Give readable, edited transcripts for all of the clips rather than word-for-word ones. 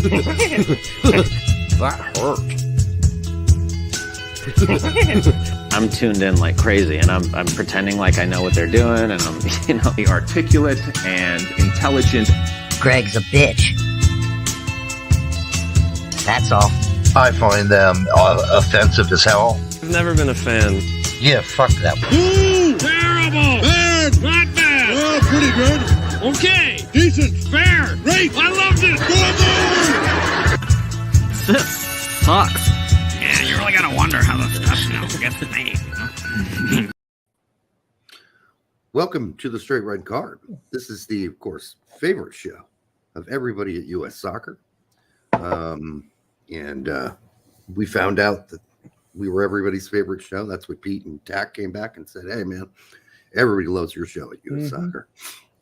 That hurt. I'm tuned in like crazy, and I'm pretending like I know what they're doing, and I'm, Be articulate and intelligent. Gregg's a bitch. That's all. I find them offensive as hell. I've never been a fan. Yeah, fuck that. Ooh, terrible! Bad, not bad. Oh, pretty good. Okay, decent, fair, great. I loved it. This sucks. Yeah, you really gotta wonder how the stuff gets made. Welcome to the Straight Red Card. This is the, of course, favorite show of everybody at US Soccer. We found out that we were everybody's favorite show. That's what Pete and Tack came back and said, hey, man, everybody loves your show at US Soccer.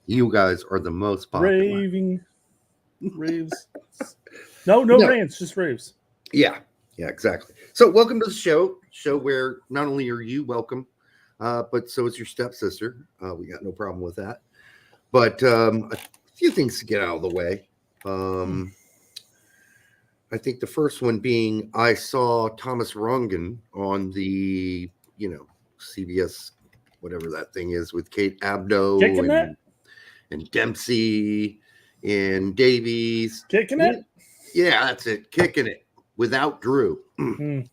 You guys are the most popular. Raves. No, rants, just raves. Yeah, exactly. So welcome to the show where not only are you welcome, but so is your stepsister. We got no problem with that. But a few things to get out of the way. I think the first one being I saw Thomas Rongen on the, CBS, whatever that thing is, with Kate Abdo and Dempsey and Davies. Kicking it? Yeah, that's it. Kicking it without Drew.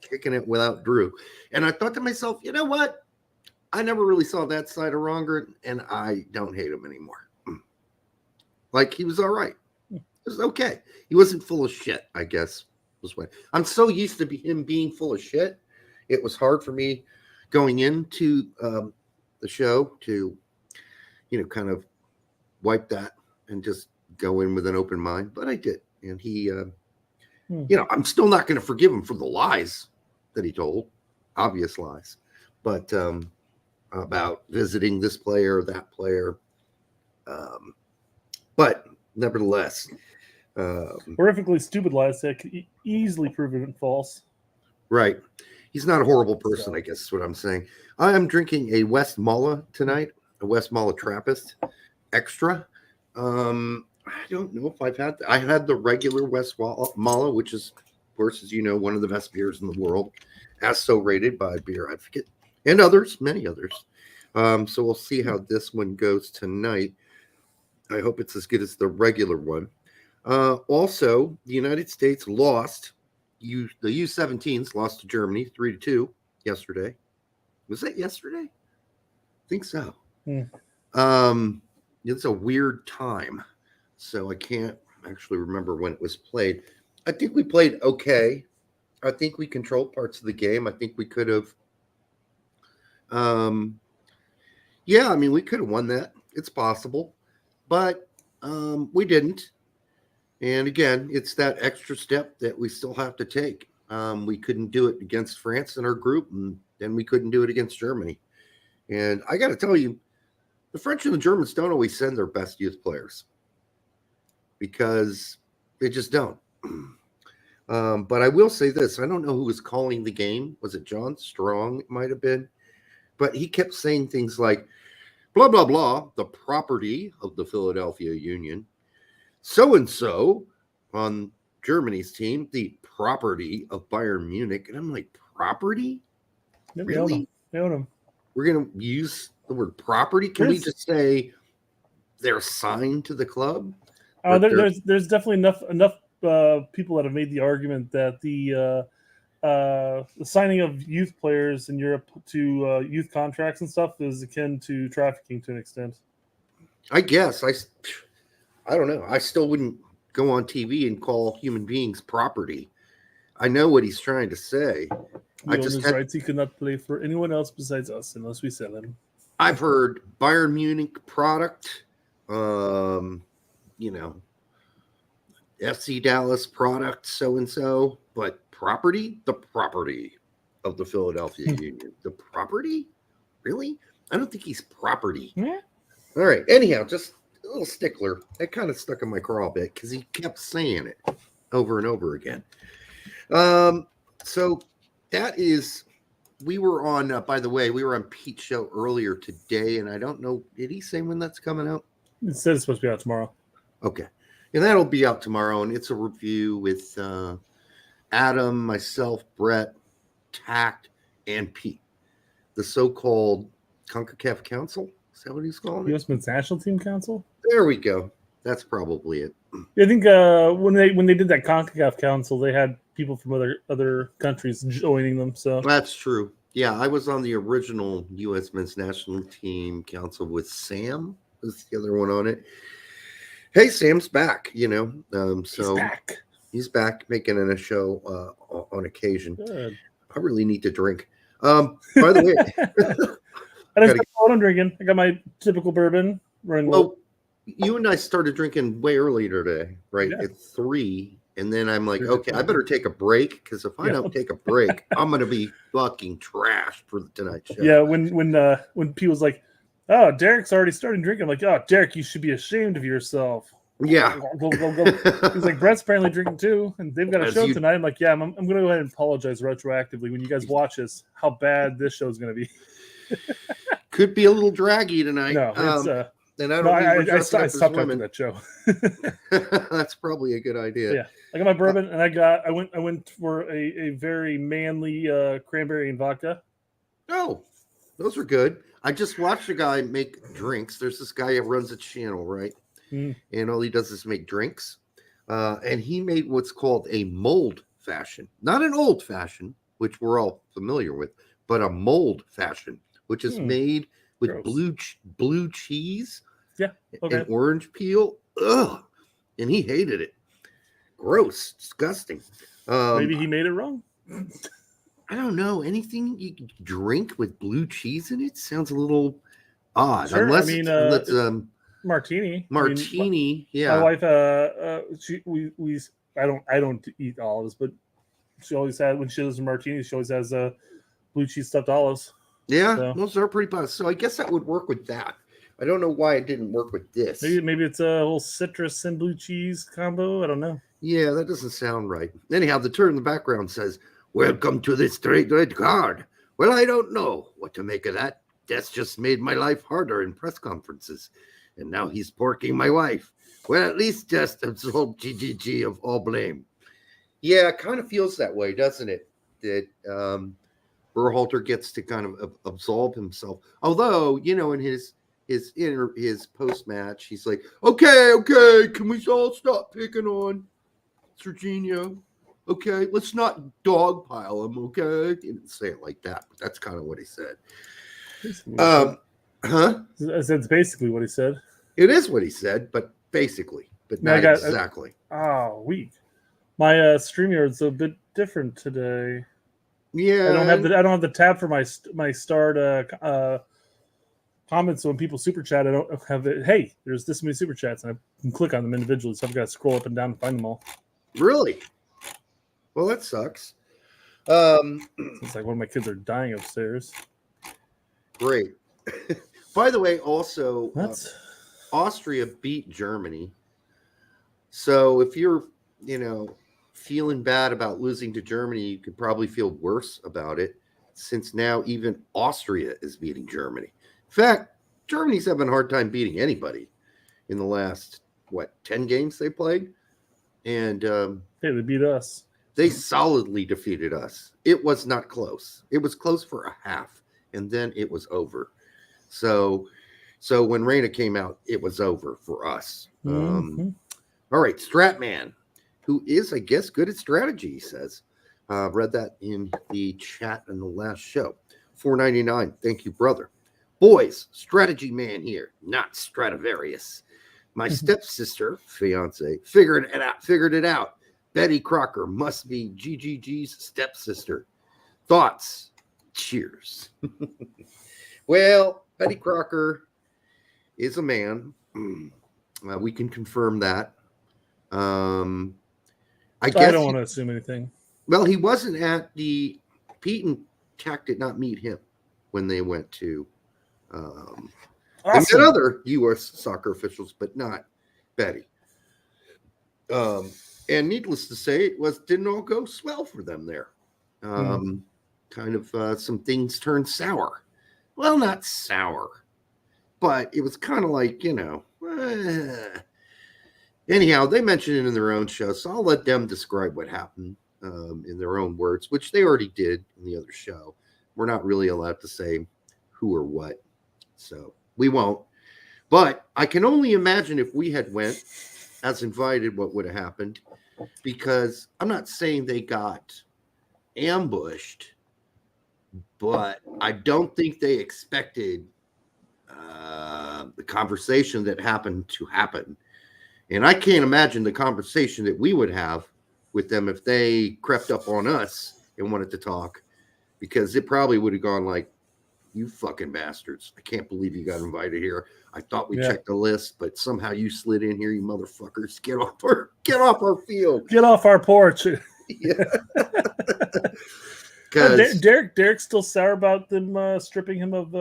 Kicking it without Drew. And I thought to myself, you know what? I never really saw that side of Rongen, and I don't hate him anymore. Like, he was all right. It was okay. He wasn't full of shit, I guess. I'm so used to him being full of shit. It was hard for me going into the show to, kind of wipe that and just go in with an open mind. But I did. And he, I'm still not going to forgive him for the lies that he told, obvious lies, but about visiting this player, that player. But nevertheless, horrifically stupid lies that could easily proven false. Right. He's not a horrible person, I guess is what I'm saying. I am drinking a West Mala tonight, a West Mala Trappist Extra. I don't know if I've had that. I had the regular West Mala, which is, of course, as you know, one of the best beers in the world, as so rated by Beer Advocate and others, many others. So we'll see how this one goes tonight. I hope it's as good as the regular one. Also, the United States lost. The U17s lost to Germany 3-2 yesterday. Was that yesterday? I think so. It's a weird time, so I can't actually remember when it was played. I think we played okay. I think we controlled parts of the game. I think we could have. We could have won that. It's possible, but we didn't. And again, it's that extra step that we still have to take. We couldn't do it against France in our group, and then we couldn't do it against Germany. And I got to tell you, the French and the Germans don't always send their best youth players because they just don't. But I will say this. I don't know who was calling the game. Was it John Strong? It might have been. But he kept saying things like, blah, blah, blah, the property of the Philadelphia Union. So-and-so on Germany's team, the property of Bayern Munich. And I'm like, property? Really? They own them. We're going to use the word property? Can we just say they're signed to the club? There's definitely enough people that have made the argument that the signing of youth players in Europe to youth contracts and stuff is akin to trafficking to an extent. I guess. I don't know. I still wouldn't go on TV and call human beings property. I know what he's trying to say. Rights. He could not play for anyone else besides us unless we sell him. I've heard Bayern Munich product, FC Dallas product, so-and-so, but property? The property of the Philadelphia Union. The property? Really? I don't think he's property. Yeah. All right. Anyhow, just a little stickler. That kind of stuck in my craw a bit because he kept saying it over and over again. So that is, we were on, by the way, we were on Pete's show earlier today, and I don't know, did he say when that's coming out? It said it's supposed to be out tomorrow. Okay. And that'll be out tomorrow. And it's a review with Adam, myself, Brett, Tact, and Pete. The so-called CONCACAF Council. Is that what he's calling it? U.S. Men's National Team Council. There we go. That's probably it. I think when they did that CONCACAF Council, they had people from other countries joining them. So That's true. Yeah, I was on the original U.S. Men's National Team Council with Sam. Was the other one on it? Hey, Sam's back. So he's back making a show on occasion. good. I really need to drink. By the way, I just got what I'm drinking. I got my typical bourbon. well, you and I started drinking way earlier today, right? Yeah. At 3. And then I'm like, okay, I better take a break because if I don't take a break, I'm gonna be fucking trashed for tonight's show. Yeah, when P was like, "Oh, Derek's already starting drinking," I'm like, "Oh, Derek, you should be ashamed of yourself." Yeah. Go. He's like, "Brett's apparently drinking too, and they've got a show tonight." I'm like, "Yeah, I'm gonna go ahead and apologize retroactively when you guys watch this. How bad this show is gonna be." Could be a little draggy tonight. No, it's and I don't I stopped after that show. That's probably a good idea. Yeah, I got my bourbon, and I went for a very manly cranberry and vodka. Oh, those are good. I just watched a guy make drinks. There's this guy who runs a channel, right? And all he does is make drinks. And he made what's called a mold fashion, not an old fashion, which we're all familiar with, but a mold fashion, which is made with blue cheese, and orange peel. Ugh, and he hated it. Gross, disgusting. Maybe he made it wrong. I don't know. Anything you can drink with blue cheese in it sounds a little odd. Sure, Unless, martini. Martini, yeah. My wife, I don't eat olives, but she always had, when she does a martini, she always has blue cheese stuffed olives. Yeah, so those are pretty positive. So I guess that would work with that. I don't know why it didn't work with this. Maybe it's a whole citrus and blue cheese combo. I don't know. Yeah, that doesn't sound right. Anyhow, the turn in the background says, "Welcome to the straight red card." Well, I don't know what to make of that. That's just made my life harder in press conferences. And now he's porking my wife. Well, at least just absolve GGG of all blame. Yeah, it kind of feels that way, doesn't it? That Berhalter gets to kind of absolve himself. Although, in his post-match, he's like, okay, can we all stop picking on Sergino? Okay, let's not dogpile him, okay? He didn't say it like that, but that's kind of what he said. That's basically what he said. It is what he said, but basically, but not exactly. Weak. My StreamYard's a bit different today. Yeah, I don't have the tab for my starred comments. So when people super chat, I don't have it. Hey, there's this many super chats, and I can click on them individually. So I've got to scroll up and down and find them all. Really? Well, that sucks. It's like one of my kids are dying upstairs. Great. By the way, also, Austria beat Germany. So if you're, feeling bad about losing to Germany, you could probably feel worse about it, since now even Austria is beating Germany. In fact, Germany's having a hard time beating anybody in the last, 10 games they played? And they beat us. They solidly defeated us. It was not close. It was close for a half, and then it was over. So when Reina came out, it was over for us. All right, Stratman, who is, I guess, good at strategy, he says. Read that in the chat in the last show. $4.99. Thank you, brother. Boys, strategy man here, not Stradivarius. My stepsister, fiance, figured it out. Betty Crocker must be GGG's stepsister. Thoughts? Cheers. Well, Betty Crocker is a man. We can confirm that. I guess I don't want to assume anything. Well, he wasn't at the Pete and Tack did not meet him when they went to they met other U.S. soccer officials, but not Betty. And needless to say, it didn't all go swell for them there. Kind of some things turned sour. Well, not sour, but it was kind of like, Anyhow, they mentioned it in their own show, so I'll let them describe what happened in their own words, which they already did in the other show. We're not really allowed to say who or what, so we won't. But I can only imagine if we had went as invited, what would have happened, because I'm not saying they got ambushed, but I don't think they expected the conversation that happened to happen. And I can't imagine the conversation that we would have with them if they crept up on us and wanted to talk, because it probably would have gone like, you fucking bastards. I can't believe you got invited here. I thought we checked the list, but somehow you slid in here, you motherfuckers. Get off our field. Get off our porch. Yeah. Derek's still sour about them stripping him of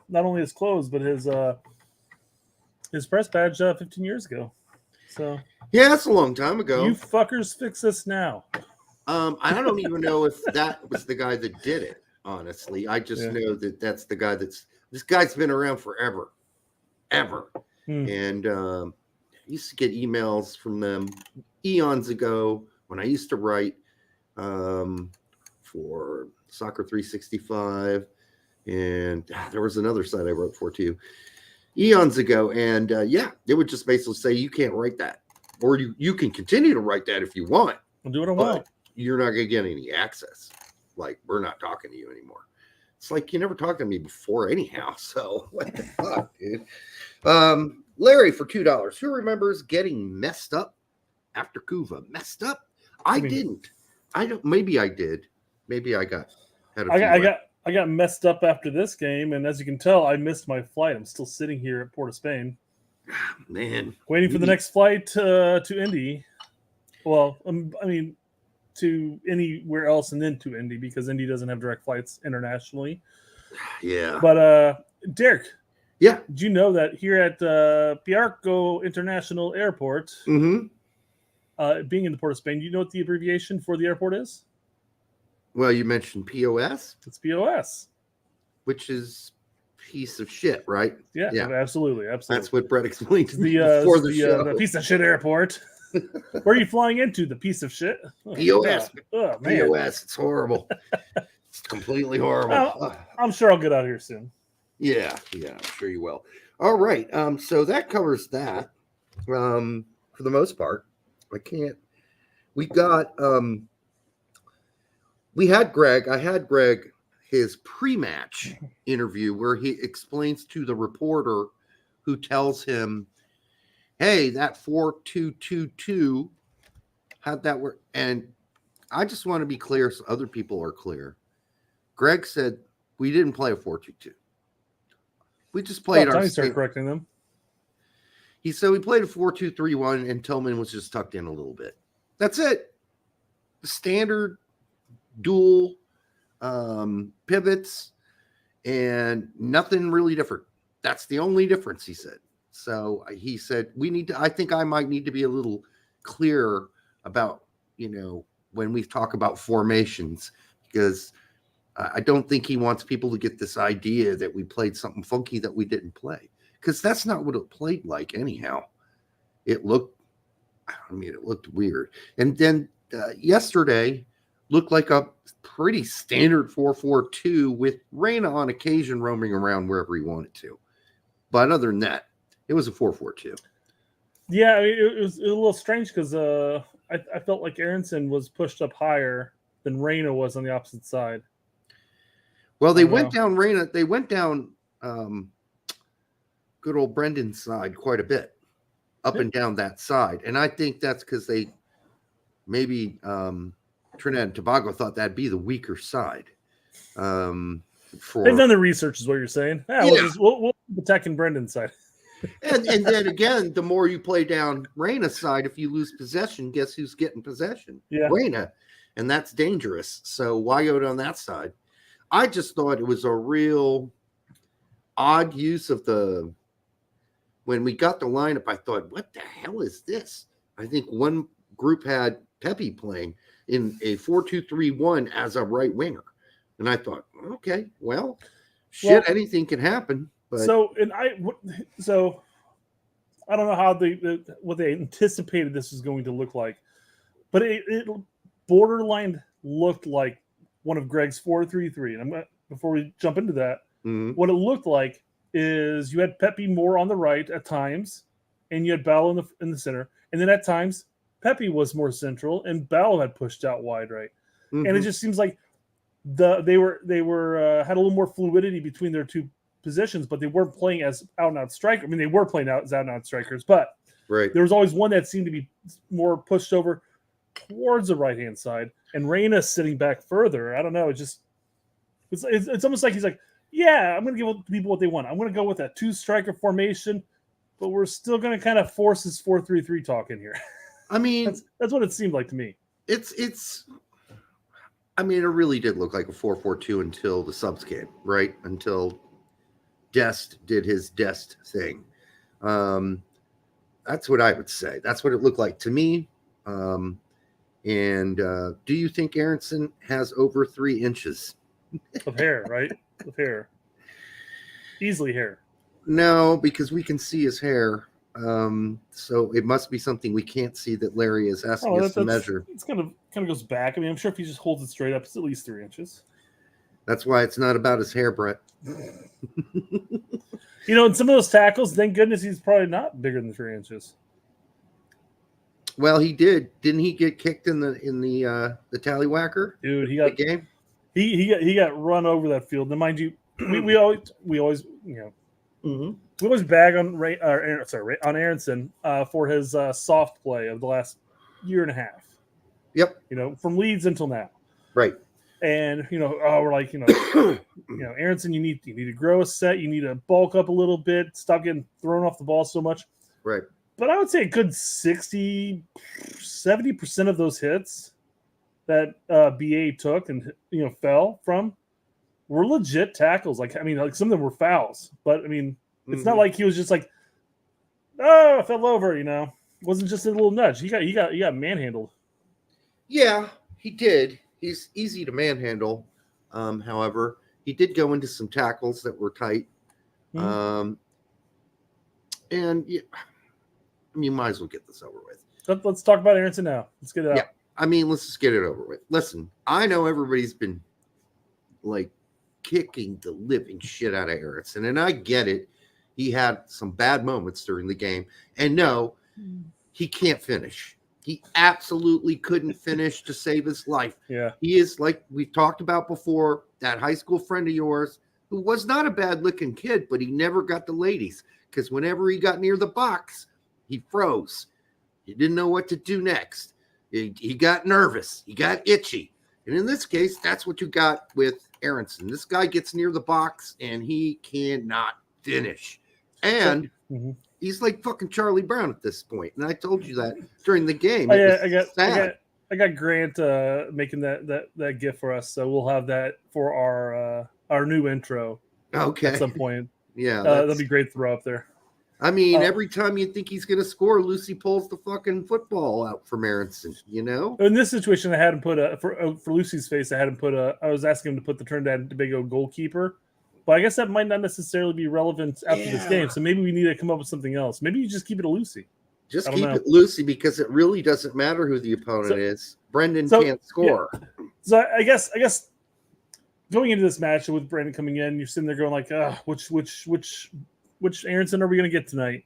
not only his clothes, but his press badge 15 years ago. So yeah, that's a long time ago. You fuckers fix this now. I don't even know if that was the guy that did it, honestly. I just know that that's the guy this guy's been around forever. Ever. And I used to get emails from them eons ago when I used to write for Soccer 365, and there was another site I wrote for too eons ago, and they would just basically say you can't write that, or you can continue to write that if you want. I'll do what I want. You're not gonna get any access. Like, we're not talking to you anymore. It's like you never talked to me before anyhow, so what the fuck, dude? Larry for $2. Who remembers getting messed up after Kuva? Messed up? I didn't. I don't. Maybe I did. Maybe I got. I got messed up after this game, and as you can tell, I missed my flight. I'm still sitting here at Port of Spain, man, waiting for the next flight to Indy. Well, I mean, to anywhere else and then to Indy, because Indy doesn't have direct flights internationally. Yeah. But Derek. Yeah. Did you know that here at Piarco International Airport, being in the Port of Spain, do you know what the abbreviation for the airport is? Well, you mentioned POS. It's POS. Which is piece of shit, right? Yeah. Absolutely. That's what Brett explained to me before the show. The piece of shit airport. Where are you flying into? The piece of shit? POS. Oh, man. POS. It's horrible. It's completely horrible. I'm sure I'll get out here soon. Yeah, I'm sure you will. All right. So that covers that. For the most part. We had Gregg. I had Gregg his pre-match interview where he explains to the reporter who tells him, hey, that 4-2-2-2, how'd that work? And I just want to be clear so other people are clear. Gregg said we didn't play a 4-2-2. We just played our. I started correcting them. He said we played a 4-2-3-1, and Tillman was just tucked in a little bit. That's it. The standard dual pivots and nothing really different. That's the only difference, he said. So he said I think I might need to be a little clearer about, when we talk about formations, because I don't think he wants people to get this idea that we played something funky that we didn't play, because that's not what it played like anyhow. It looked weird. And then yesterday looked like a pretty standard 4-4-2 with Reyna on occasion roaming around wherever he wanted to. But other than that, it was a 4-4-2. Yeah, I mean, it was a little strange because I felt like Aaronson was pushed up higher than Reyna was on the opposite side. Well, they went down Reyna. They went down good old Brendan's side quite a bit, up and down that side. And I think that's because they maybe Trinidad and Tobago thought that'd be the weaker side. They've done the research, is what you're saying. We'll attack in Brendan's side. and then again, the more you play down Reyna's side, if you lose possession, guess who's getting possession? Yeah. Reyna. And that's dangerous. So why go down that side? I just thought it was a real odd use of when we got the lineup, I thought, what the hell is this? I think one group had Pepe playing in a 4-2-3-1 as a right winger. And I thought, okay, well, anything can happen. But I don't know how what they anticipated this was going to look like, but it borderline looked like one of Gregg's 4-3-3. And before we jump into that, what it looked like is you had Pepe more on the right at times, and you had Ballo in the center, and then at times Pepe was more central, and Ballo had pushed out wide right, and it just seems like they were had a little more fluidity between their two positions, but they weren't playing as out and out striker. I mean, they were playing as out and out strikers, but there was always one that seemed to be more pushed over towards the right hand side, and Reyna sitting back further. I don't know. It's almost like he's like, yeah, I'm going to give people what they want. I'm going to go with that 2-striker formation, but we're still going to kind of force this 4-3-3 talk in here. I mean, that's what it seemed like to me. I mean, it really did look like a 4-4-2 until the subs came, right? Until Dest did his Dest thing. That's what I would say. That's what it looked like to me. Do you think Aaronson has over 3 inches of hair, right? Of hair. Easily hair. No, because we can see his hair. So it must be something we can't see that Larry is asking us to measure. It's kind of goes back. I mean, I'm sure if he just holds it straight up, it's at least 3 inches. That's why it's not about his hair, Brett. In some of those tackles, thank goodness he's probably not bigger than 3 inches. Well, he did. Didn't he get kicked in the tallywhacker? Dude, he got game. He got run over that field. And mind you, we always we always bag on on Aaronson for his soft play of the last year and a half. Yep. From Leeds until now. Right. And we're like, Aaronson, you need to grow a set. You need to bulk up a little bit. Stop getting thrown off the ball so much. Right. But I would say a good 60-70% of those hits that BA took and fell from were legit tackles. Like some of them were fouls. But I mean, it's not like he was just like, oh, I fell over. It wasn't just a little nudge. He got manhandled. Yeah, he did. He's easy to manhandle. However, he did go into some tackles that were tight. And yeah, you might as well get this over with. Let's talk about Aaronson now. Let's get it out. Yeah, I mean, let's just get it over with. Listen, I know everybody's been like kicking the living shit out of Aaronson, and I get it. He had some bad moments during the game, and no, he can't finish. He absolutely couldn't finish to save his life. Yeah. He is, like we've talked about before, that high school friend of yours who was not a bad-looking kid, but he never got the ladies because whenever he got near the box, he froze. He didn't know what to do next. He got nervous. He got itchy. And in this case, that's what you got with Aaronson. This guy gets near the box, and he cannot finish. And he's like fucking Charlie Brown at this point. And I told you that during the game. I got Grant making that GIF for us, so we'll have that for our new intro. Okay. At some point. Yeah. That'll be great to throw up there. I mean, every time you think he's going to score, Lucy pulls the fucking football out from Aaronson, In this situation, I had him put for Lucy's face, I was asking him to put the Trinidad and Tobago goalkeeper. But I guess that might not necessarily be relevant after this game. So maybe we need to come up with something else. Maybe you just keep it a Lucy. Just keep it Lucy because it really doesn't matter who the opponent is. Brendan can't score. Yeah. So I guess going into this match with Brendan coming in, you're sitting there going like, which Aaronson are we going to get tonight?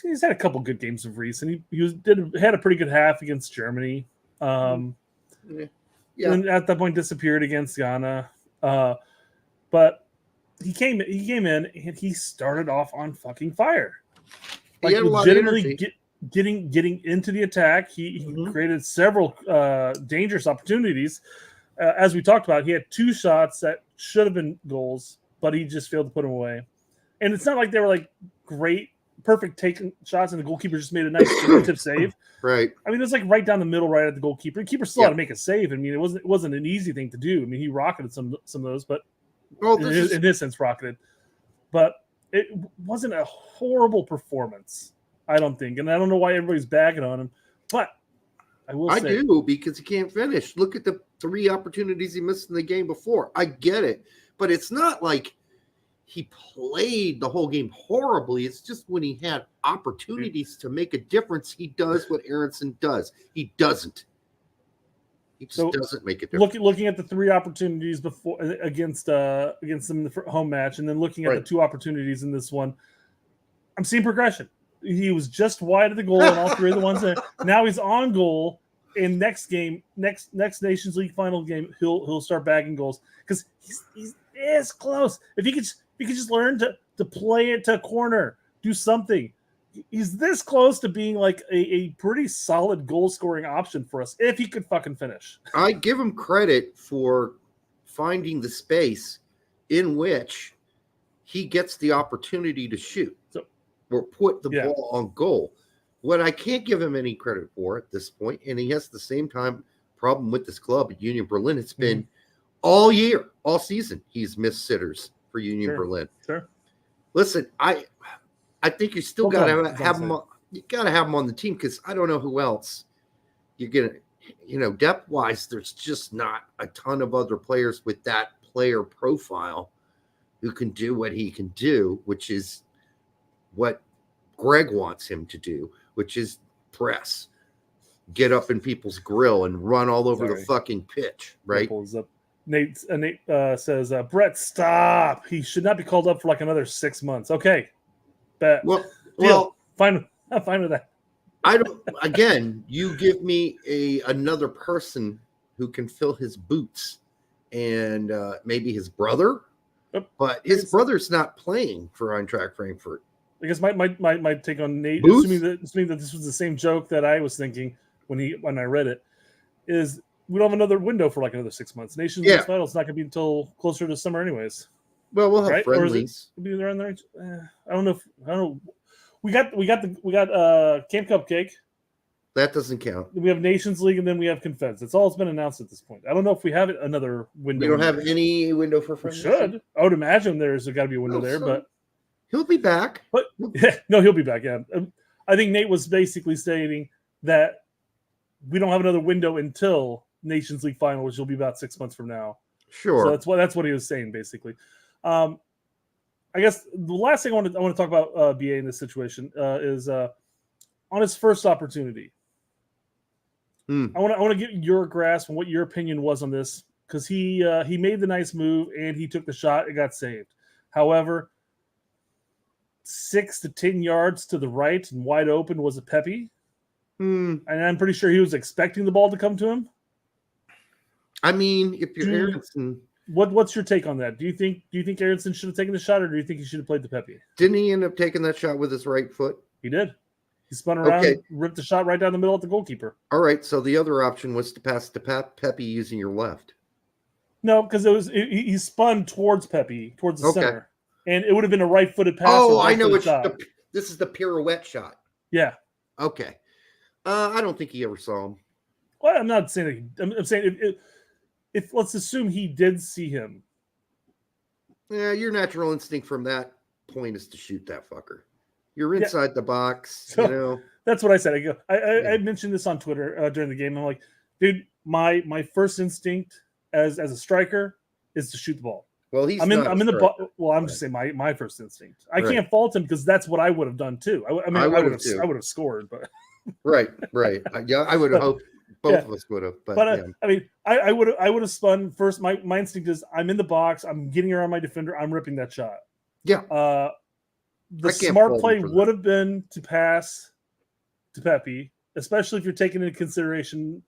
He's had a couple good games of recent. He had a pretty good half against Germany. And at that point disappeared against Ghana. But he came in and he started off on fucking fire. Like legitimately getting into the attack. He created several dangerous opportunities. As we talked about, he had 2 shots that should have been goals, but he just failed to put them away. And it's not like they were like great, perfect taken shots, and the goalkeeper just made a nice tip save. Right. I mean, it was like right down the middle, right at the goalkeeper. The keeper still had to make a save. I mean, it wasn't an easy thing to do. I mean, he rocketed some of those, but in his sense, rocketed. But it wasn't a horrible performance, I don't think. And I don't know why everybody's bagging on him. But I do, because he can't finish. Look at the 3 opportunities he missed in the game before. I get it. But it's not like he played the whole game horribly. It's just when he had opportunities to make a difference, he does what Aaronson does. He doesn't. He just doesn't make a difference. Looking at the 3 opportunities before against them in the home match, and then looking at the 2 opportunities in this one, I'm seeing progression. He was just wide of the goal in all 3 of the ones there. Now he's on goal. In next Nations League final game, he'll start bagging goals because he's this close. If he could just learn to play it to a corner, do something. He's this close to being like a pretty solid goal scoring option for us if he could fucking finish. I give him credit for finding the space in which he gets the opportunity to shoot or put the ball on goal. What I can't give him any credit for at this point, and he has the same time problem with this club at Union Berlin, it's been all year, all season, he's missed sitters for Union Berlin. Sure. Listen, I think you still got to have him. You got to have him on the team because I don't know who else you're gonna. Depth wise, there's just not a ton of other players with that player profile who can do what he can do, which is what Gregg wants him to do, which is press, get up in people's grill and run all over the fucking pitch, right? Nate says, Brett, stop. He should not be called up for like another 6 months. Okay. Bet. Well, I'm fine with that. I don't. Again, you give me another person who can fill his boots, and maybe his brother, but his brother's not playing for Eintracht Frankfurt. I guess my take on Nate, assuming that this was the same joke that I was thinking when I read it, is we don't have another window for like another 6 months. Nations League final is not going to be until closer to summer, anyways. Well, we'll have friendlies. Or is it around there? I don't know. We got Camp Cupcake. That doesn't count. We have Nations League, and then we have Confeds. That's all that's been announced at this point. I don't know if we have another window. We don't have any window for friendlies. We should. I would imagine there's got to be a window there, but he'll be back. But he'll be back. Yeah, I think Nate was basically stating that we don't have another window until Nations League final, which will be about 6 months from now. Sure. So that's what he was saying basically. I guess the last thing I want to talk about BA in this situation is on his first opportunity. I want to get your grasp on what your opinion was on this, because he made the nice move and he took the shot. It got saved. However, 6 to 10 yards to the right and wide open was a Pepe. And I'm pretty sure he was expecting the ball to come to him. I mean, if you're Aaronson, what's your take on that? Do you think Aaronson should have taken the shot, or do you think he should have played the Pepe? Didn't he end up taking that shot with his right foot? He did. He spun around, ripped the shot right down the middle at the goalkeeper. All right, so the other option was to pass to Pepe using your left. No, because he spun towards Pepe, towards the center, and it would have been a right-footed pass. Oh, I know this is the pirouette shot. Yeah. Okay. I don't think he ever saw him. Well, I'm not saying that. I'm saying if let's assume he did see him. Yeah, your natural instinct from that point is to shoot that fucker. You're inside the box, so, That's what I said. I mentioned this on Twitter during the game. I'm like, dude, my first instinct as a striker is to shoot the ball. Well, I'm just saying my first instinct. I can't fault him because that's what I would have done too. I would have scored, but right. Yeah, I would have hoped both of us would have. But I mean, I would have spun first. My instinct is I'm in the box. I'm getting around my defender. I'm ripping that shot. Yeah. The smart play would have been to pass to Pepe, especially if you're taking into consideration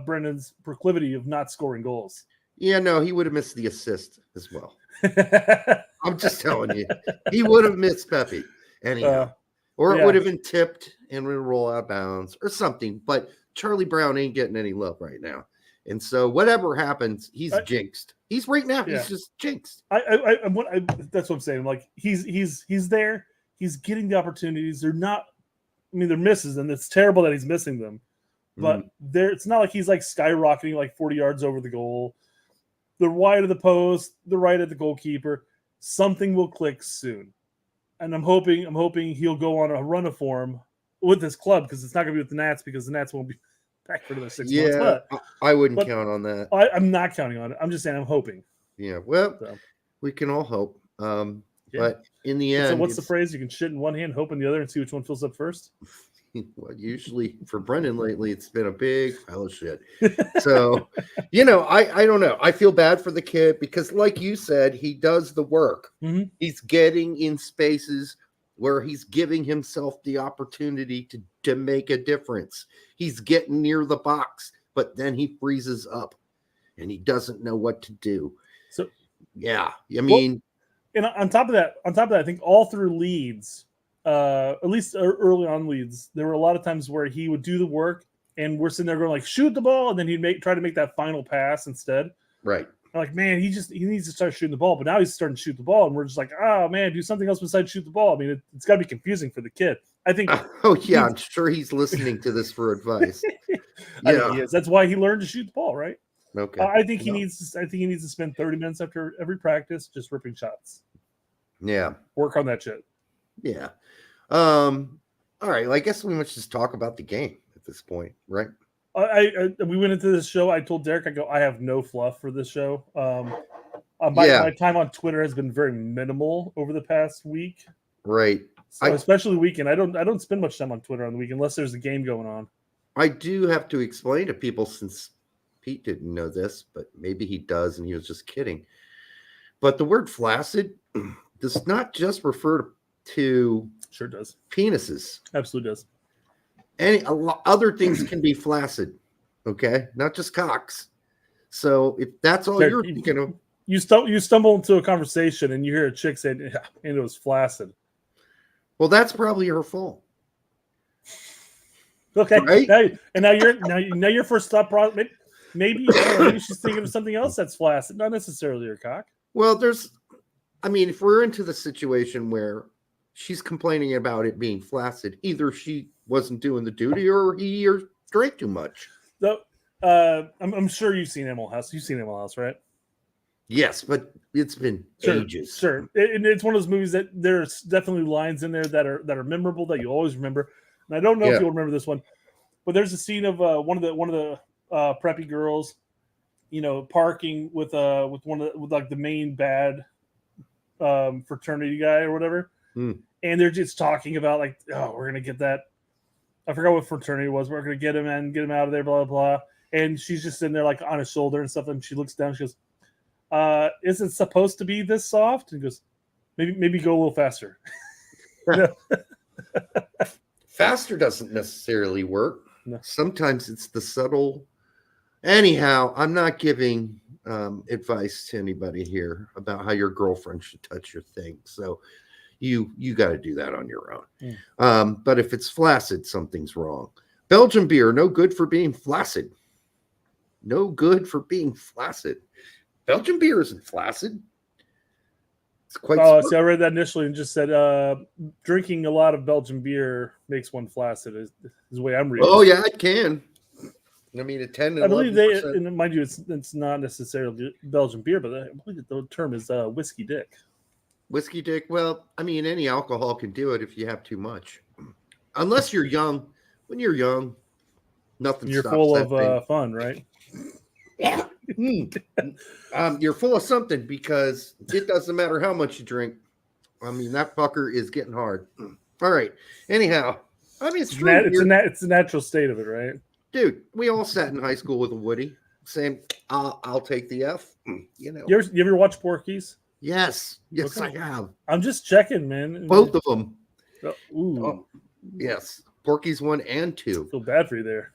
Brendan's proclivity of not scoring goals. Yeah, no, he would have missed the assist as well. I'm just telling you, he would have missed Pepe anyhow, or it would have been tipped and would roll out of bounds or something. But Charlie Brown ain't getting any love right now, and so whatever happens, he's jinxed. He's right now. He's just jinxed. That's what I'm saying. Like he's there. He's getting the opportunities. They're not. I mean, they're misses, and it's terrible that he's missing them. But it's not like he's like skyrocketing like 40 yards over the goal. The wide of the post, the right of the goalkeeper. Something will click soon, and I'm hoping he'll go on a run of form with this club, because it's not going to be with the Nats, because the Nats won't be back for another 6 months. But I wouldn't count on that. I'm not counting on it. I'm just saying I'm hoping. Yeah, well, we can all hope. But in the end, So what's the phrase? You can shit in one hand, hope in the other, and see which one fills up first. Well, usually for Brendan lately, it's been a big pile of shit. So, I don't know. I feel bad for the kid because, like you said, he does the work. Mm-hmm. He's getting in spaces where he's giving himself the opportunity to make a difference. He's getting near the box, but then he freezes up and he doesn't know what to do. So, yeah, I mean, and on top of that, I think all through Leeds, at least early on Leeds, there were a lot of times where he would do the work and we're sitting there going like, shoot the ball. And then he'd try to make that final pass instead. Right. I'm like, man, he needs to start shooting the ball. But now he's starting to shoot the ball. And we're just like, oh man, do something else besides shoot the ball. I mean, it's got to be confusing for the kid. I think. Oh yeah. I'm sure he's listening to this for advice. I think he is. That's why he learned to shoot the ball. Right. Okay. I think he needs to spend 30 minutes after every practice just ripping shots. Yeah. Work on that shit. Yeah. All right. Well, I guess we must just talk about the game at this point, right? We went into this show. I told Derek, I have no fluff for this show. My time on Twitter has been very minimal over the past week. Right. So especially the weekend. I don't spend much time on Twitter on the weekend unless there's a game going on. I do have to explain to people, since Pete didn't know this, but maybe he does, and he was just kidding. But the word flaccid does not just refer to sure does penises. Absolutely does. Other things can be flaccid, okay? Not just cocks. So if that's all you're thinking of, you stumble into a conversation and you hear a chick say, and it was flaccid. Well, that's probably her fault. Okay, right? Now your first thought process, maybe she's thinking of something else that's flaccid, not necessarily her cock. Well, if we're into the situation where she's complaining about it being flaccid, either she wasn't doing the duty or he drank too much. So, I'm sure you've seen Animal House. You've seen Animal House, right? Yes, but it's been ages. Sure, and it's one of those movies that there's definitely lines in there that are memorable that you always remember. And I don't know if you'll remember this one, but there's a scene of one of the preppy girls, parking with like the main bad fraternity guy or whatever. And they're just talking about like, oh, we're gonna get that. I forgot what fraternity it was. We're gonna get him in, get him out of there, blah blah blah. And she's just sitting there like on his shoulder and stuff. And she looks down. She goes, "Is it supposed to be this soft?" And goes, "Maybe go a little faster." Faster doesn't necessarily work. No. Sometimes it's the subtle. Anyhow, I'm not giving advice to anybody here about how your girlfriend should touch your thing. So you got to do that on your own. But if it's flaccid, something's wrong. Belgian beer, no good for being flaccid. No good for being flaccid. Belgian beer isn't flaccid. It's quite. Oh, see, I read that initially and just said drinking a lot of Belgian beer makes one flaccid. Is the way I'm reading. Oh yeah, it can. I mean, a 10. I believe and mind you, it's not necessarily Belgian beer, but I believe the term is whiskey dick. Whiskey dick. Well, I mean, any alcohol can do it if you have too much. Unless you're young. When you're young, nothing. You're stops full that of fun, right? Yeah. You're full of something because it doesn't matter how much you drink. I mean, that fucker is getting hard. All right. Anyhow, I mean, it's true. It's a natural state of it, right? Dude, we all sat in high school with a Woody saying, I'll take the F. You ever watch Porky's? Yes. Yes, Okay. I have. I'm just checking, man. Both of them. Ooh. Oh, yes. Porky's 1 and 2. I feel bad for you there.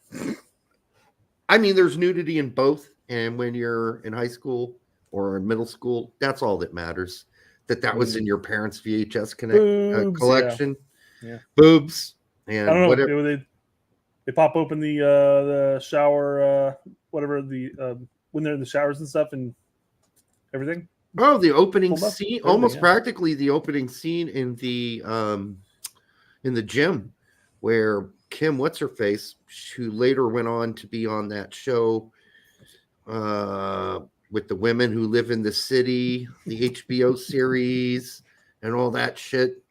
I mean, there's nudity in both. And when you're in high school or in middle school, that's all that matters. That was in your parents' VHS collection. Yeah. Boobs. And I don't know. whatever. They pop open the shower, whatever when they're in the showers and stuff and everything. Oh, the opening scene, almost yeah. practically the opening scene in the gym where Kim, what's her face, who later went on to be on that show with the women who live in the city, the HBO series and all that shit.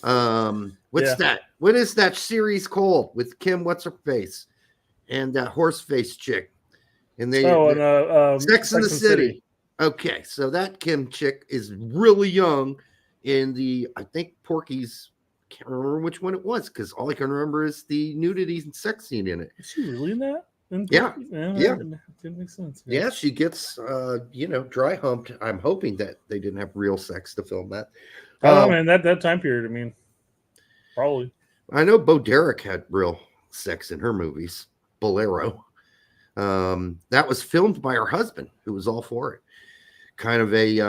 What's that? What is that series called with Kim? What's her face and that horse face chick? And they Sex in the City. Okay, so that Kim chick is really young in I think Porky's, I can't remember which one it was because all I can remember is the nudity and sex scene in it. Is she really in that? Yeah. Yeah. It didn't make sense. Yeah, she gets, dry humped. I'm hoping that they didn't have real sex to film that. Oh, man, that time period, I mean, probably. I know Bo Derek had real sex in her movies, Bolero. That was filmed by her husband, who was all for it. Kind of he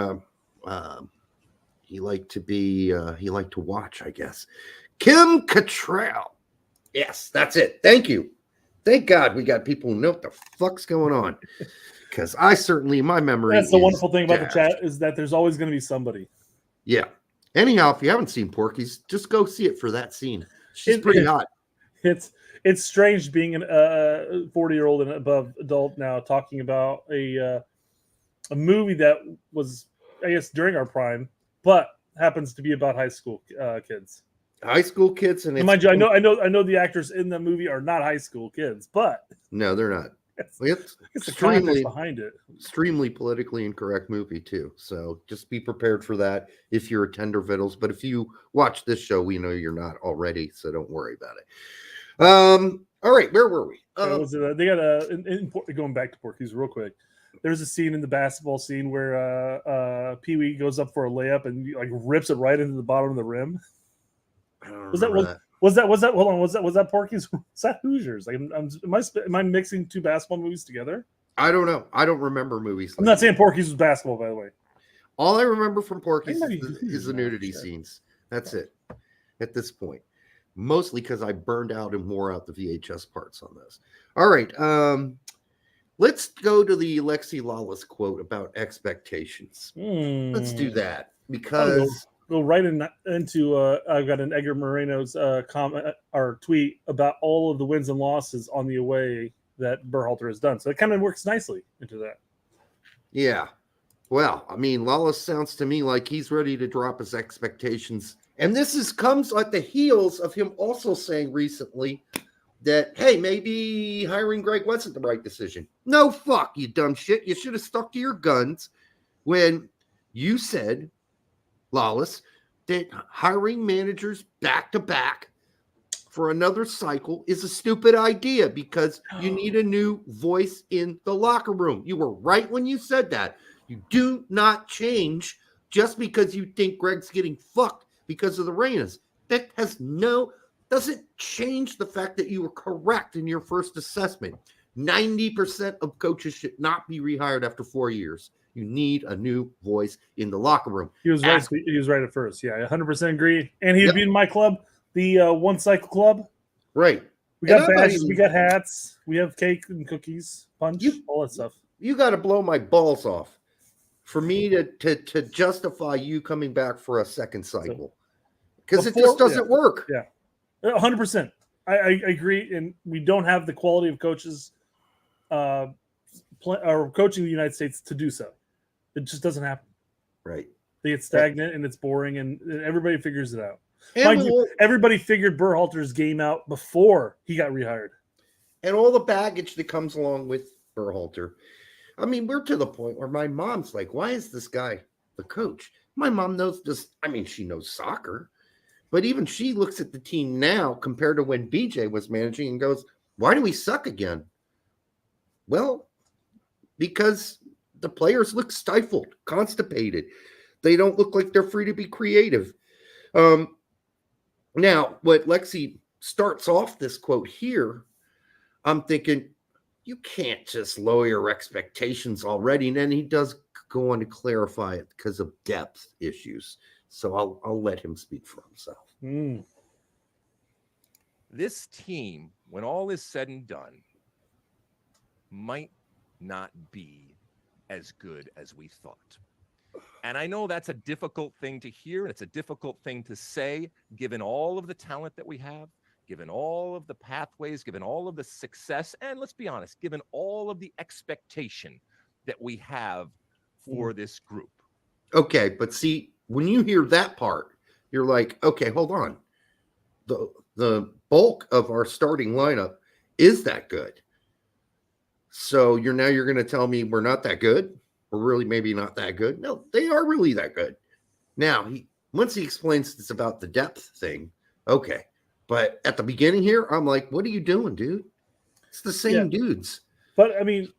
liked to watch, I guess. Kim Cattrall. Yes, that's it. Thank you. Thank God we got people who know what the fuck's going on. Because I certainly, my memory. That's the wonderful thing about the chat is that there's always going to be somebody. Yeah. Anyhow, if you haven't seen Porky's, just go see it for that scene. She's pretty hot. It's strange being a 40-year-old and above adult now talking about a movie that was, I guess, during our prime, but happens to be about high school kids. High school kids, and mind you, I know the actors in the movie are not high school kids, but no, they're not. It's extremely behind it. Extremely politically incorrect movie too. So just be prepared for that if you're a tender vittles. But if you watch this show, we know you're not already, so don't worry about it. All right, where were we? They got going back to Porky's real quick. There's a scene in the basketball scene where Pee Wee goes up for a layup and like rips it right into the bottom of the rim. Was that Porky's? Was that Hoosiers? Like, am I mixing two basketball movies together? I don't know. I don't remember movies. I'm not saying Porky's was basketball, by the way. All I remember from Porky's is the nudity scenes. That's it. At this point, mostly because I burned out and wore out the VHS parts on those. All right. Let's go to the Lexi Lawless quote about expectations. Let's do that because. Go right into I've got an Edgar Moreno's comment or tweet about all of the wins and losses on the away that Berhalter has done. So it kind of works nicely into that. Yeah. Well, I mean, Lawless sounds to me like he's ready to drop his expectations. And this comes at the heels of him also saying recently that, hey, maybe hiring Gregg wasn't the right decision. No, fuck, you dumb shit. You should have stuck to your guns when you said, Lawless, that hiring managers back to back for another cycle is a stupid idea because you need a new voice in the locker room. You were right when you said that. You do not change just because you think Gregg's getting fucked because of the Reynas. That doesn't change the fact that you were correct in your first assessment. 90% of coaches should not be rehired after 4 years. You need a new voice in the locker room. He was right. He was right at first. Yeah, 100% agree. And he'd be in my club, the One Cycle Club. Right. We got badges. We got hats. We have cake and cookies, punch, all that stuff. You got to blow my balls off for me to justify you coming back for a second cycle because it just doesn't work. Yeah, 100%. I agree, and we don't have the quality of coaches or coaching the United States to do so. It just doesn't happen. Right. They get stagnant and it's boring, and everybody figures it out. Everybody figured Berhalter's game out before he got rehired. And all the baggage that comes along with Berhalter. I mean, we're to the point where my mom's like, why is this guy the coach? My mom knows she knows soccer, but even she looks at the team now compared to when BJ was managing and goes, why do we suck again? Well, because the players look stifled, constipated. They don't look like they're free to be creative. Now, what Lexi starts off this quote here, I'm thinking, you can't just lower your expectations already. And then he does go on to clarify it because of depth issues. So I'll let him speak for himself. This team, when all is said and done, might not be as good as we thought. And I know that's a difficult thing to hear, and it's a difficult thing to say, given all of the talent that we have, given all of the pathways, given all of the success, and let's be honest, given all of the expectation that we have for this group. Okay, but see, when you hear that part, you're like, okay, hold on. The bulk of our starting lineup is that good. So you're going to tell me we're not that good, are really maybe not that good. No, they are really that good. Now, once he explains it's about the depth thing, okay. But at the beginning here, I'm like, what are you doing, dude? It's the same dudes. But I mean,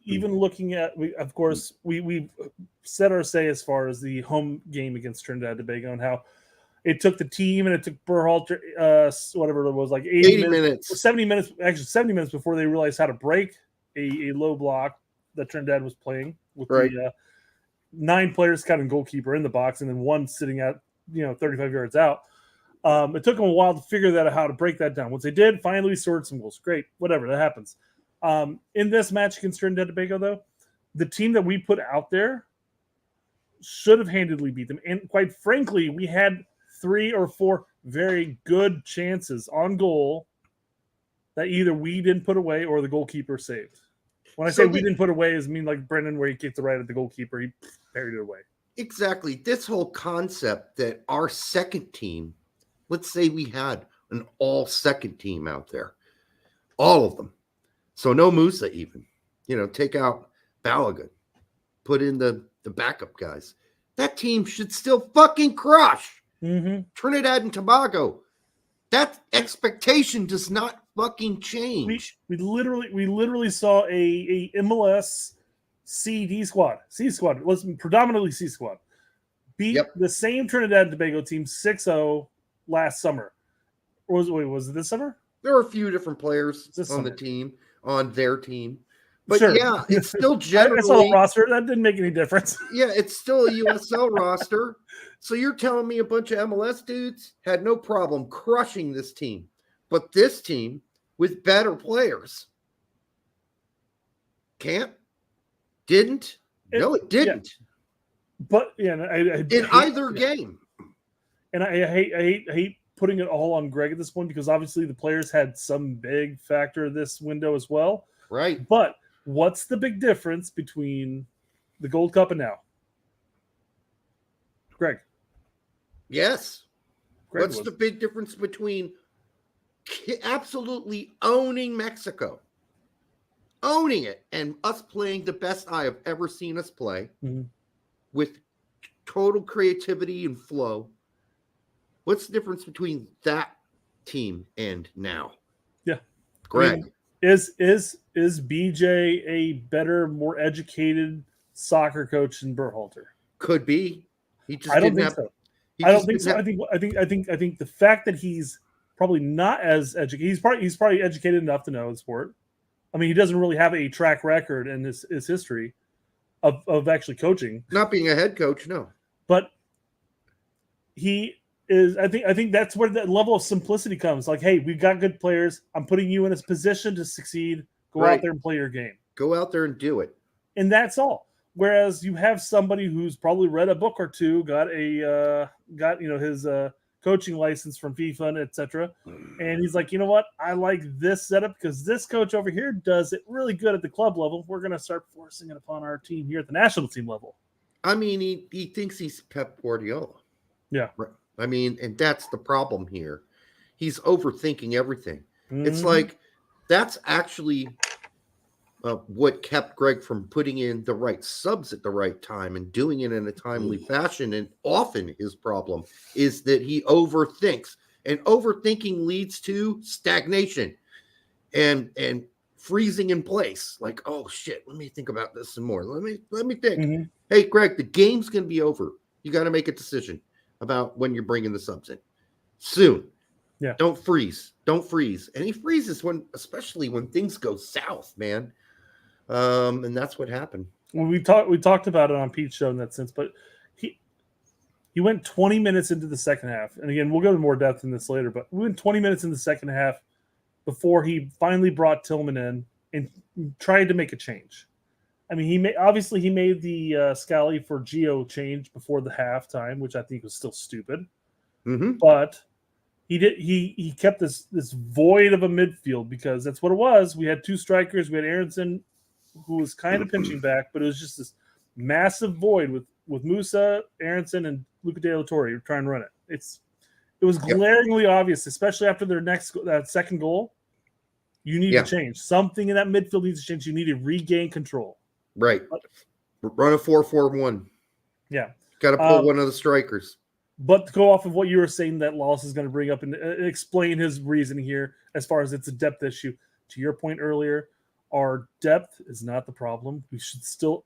even looking at, of course, we've said our say as far as the home game against Trinidad and Tobago and how it took the team and it took Berhalter, whatever it was, like 80 minutes, 70 minutes, actually 70 minutes before they realized how to break a low block that Trinidad was playing with the 9 players counting goalkeeper in the box and then 1 sitting at 35 yards out. It took them a while to figure out how to break that down. Once they did, finally we scored some goals. Great, whatever, that happens. In this match against Trinidad and Tobago, though, the team that we put out there should have handedly beat them. And quite frankly, we had 3 or 4 very good chances on goal that either we didn't put away or the goalkeeper saved. When I say we didn't put away, I mean like Brendan, where he kicked it right at the goalkeeper, he parried it away. Exactly. This whole concept that our second team, let's say we had an all second team out there, all of them. So no Musa even, take out Balogun, put in the backup guys. That team should still fucking crush Trinidad and Tobago. That expectation does not fucking change. We literally saw a MLS C squad, was predominantly C squad, beat the same Trinidad and Tobago team 6-0 last summer. Was it this summer? There are a few different players on their team. But yeah, it's still generally I saw a roster. That didn't make any difference. Yeah, it's still a USL roster. So you're telling me a bunch of MLS dudes had no problem crushing this team. But this team with better players didn't. No, it didn't. Yeah. But in either game. And I hate putting it all on Gregg at this point because obviously the players had some big factor this window as well. Right. But what's the big difference between the Gold Cup and now? Gregg. Yes. What's the big difference between absolutely owning Mexico, owning it, and us playing the best I have ever seen us play with total creativity and flow? What's the difference between that team and now? Yeah. Gregg. I mean, is BJ a better, more educated soccer coach than Berhalter? Could be. I don't think so. I think the fact that he's probably not as educated, he's probably educated enough to know the sport. I mean, he doesn't really have a track record in his history of actually coaching. Not being a head coach, no. But he is. I think that's where that level of simplicity comes. Like, hey, we've got good players. I'm putting you in a position to succeed. Go out there and play your game. Go out there and do it. And that's all. Whereas you have somebody who's probably read a book or two, got his coaching license from FIFA and etc. And he's like, you know what? I like this setup because this coach over here does it really good at the club level. We're going to start forcing it upon our team here at the national team level. I mean, he thinks he's Pep Guardiola. Yeah. I mean, and that's the problem here. He's overthinking everything. It's like that's actually what kept Gregg from putting in the right subs at the right time and doing it in a timely fashion. And often his problem is that he overthinks, and overthinking leads to stagnation and freezing in place. Like, oh shit, let me think about this some more. Let me think. Hey, Gregg, the game's going to be over. You got to make a decision about when you're bringing the subs in soon. Yeah. Don't freeze. And he freezes especially when things go south, man. And that's what happened. Well, we talked about it on Pete's show in that sense, but he went 20 minutes into the second half. And again, we'll go into more depth in this later, but we went 20 minutes in the second half before he finally brought Tillman in and tried to make a change. I mean, he made the Scally for Gio change before the halftime, which I think was still stupid. But he kept this void of a midfield because that's what it was. We had 2 strikers. We had Aaronson, who was kind of pinching back, but it was just this massive void with Musa, Aaronson, and Luca De La Torre trying to run it. It was glaringly obvious, especially after that second goal. You need to change. Something in that midfield needs to change. You need to regain control. Right. Run a 4-4-1. Yeah. Got to pull one of the strikers. But to go off of what you were saying that Lawless is going to bring up and explain his reasoning here as far as it's a depth issue. To your point earlier, our depth is not the problem. We should still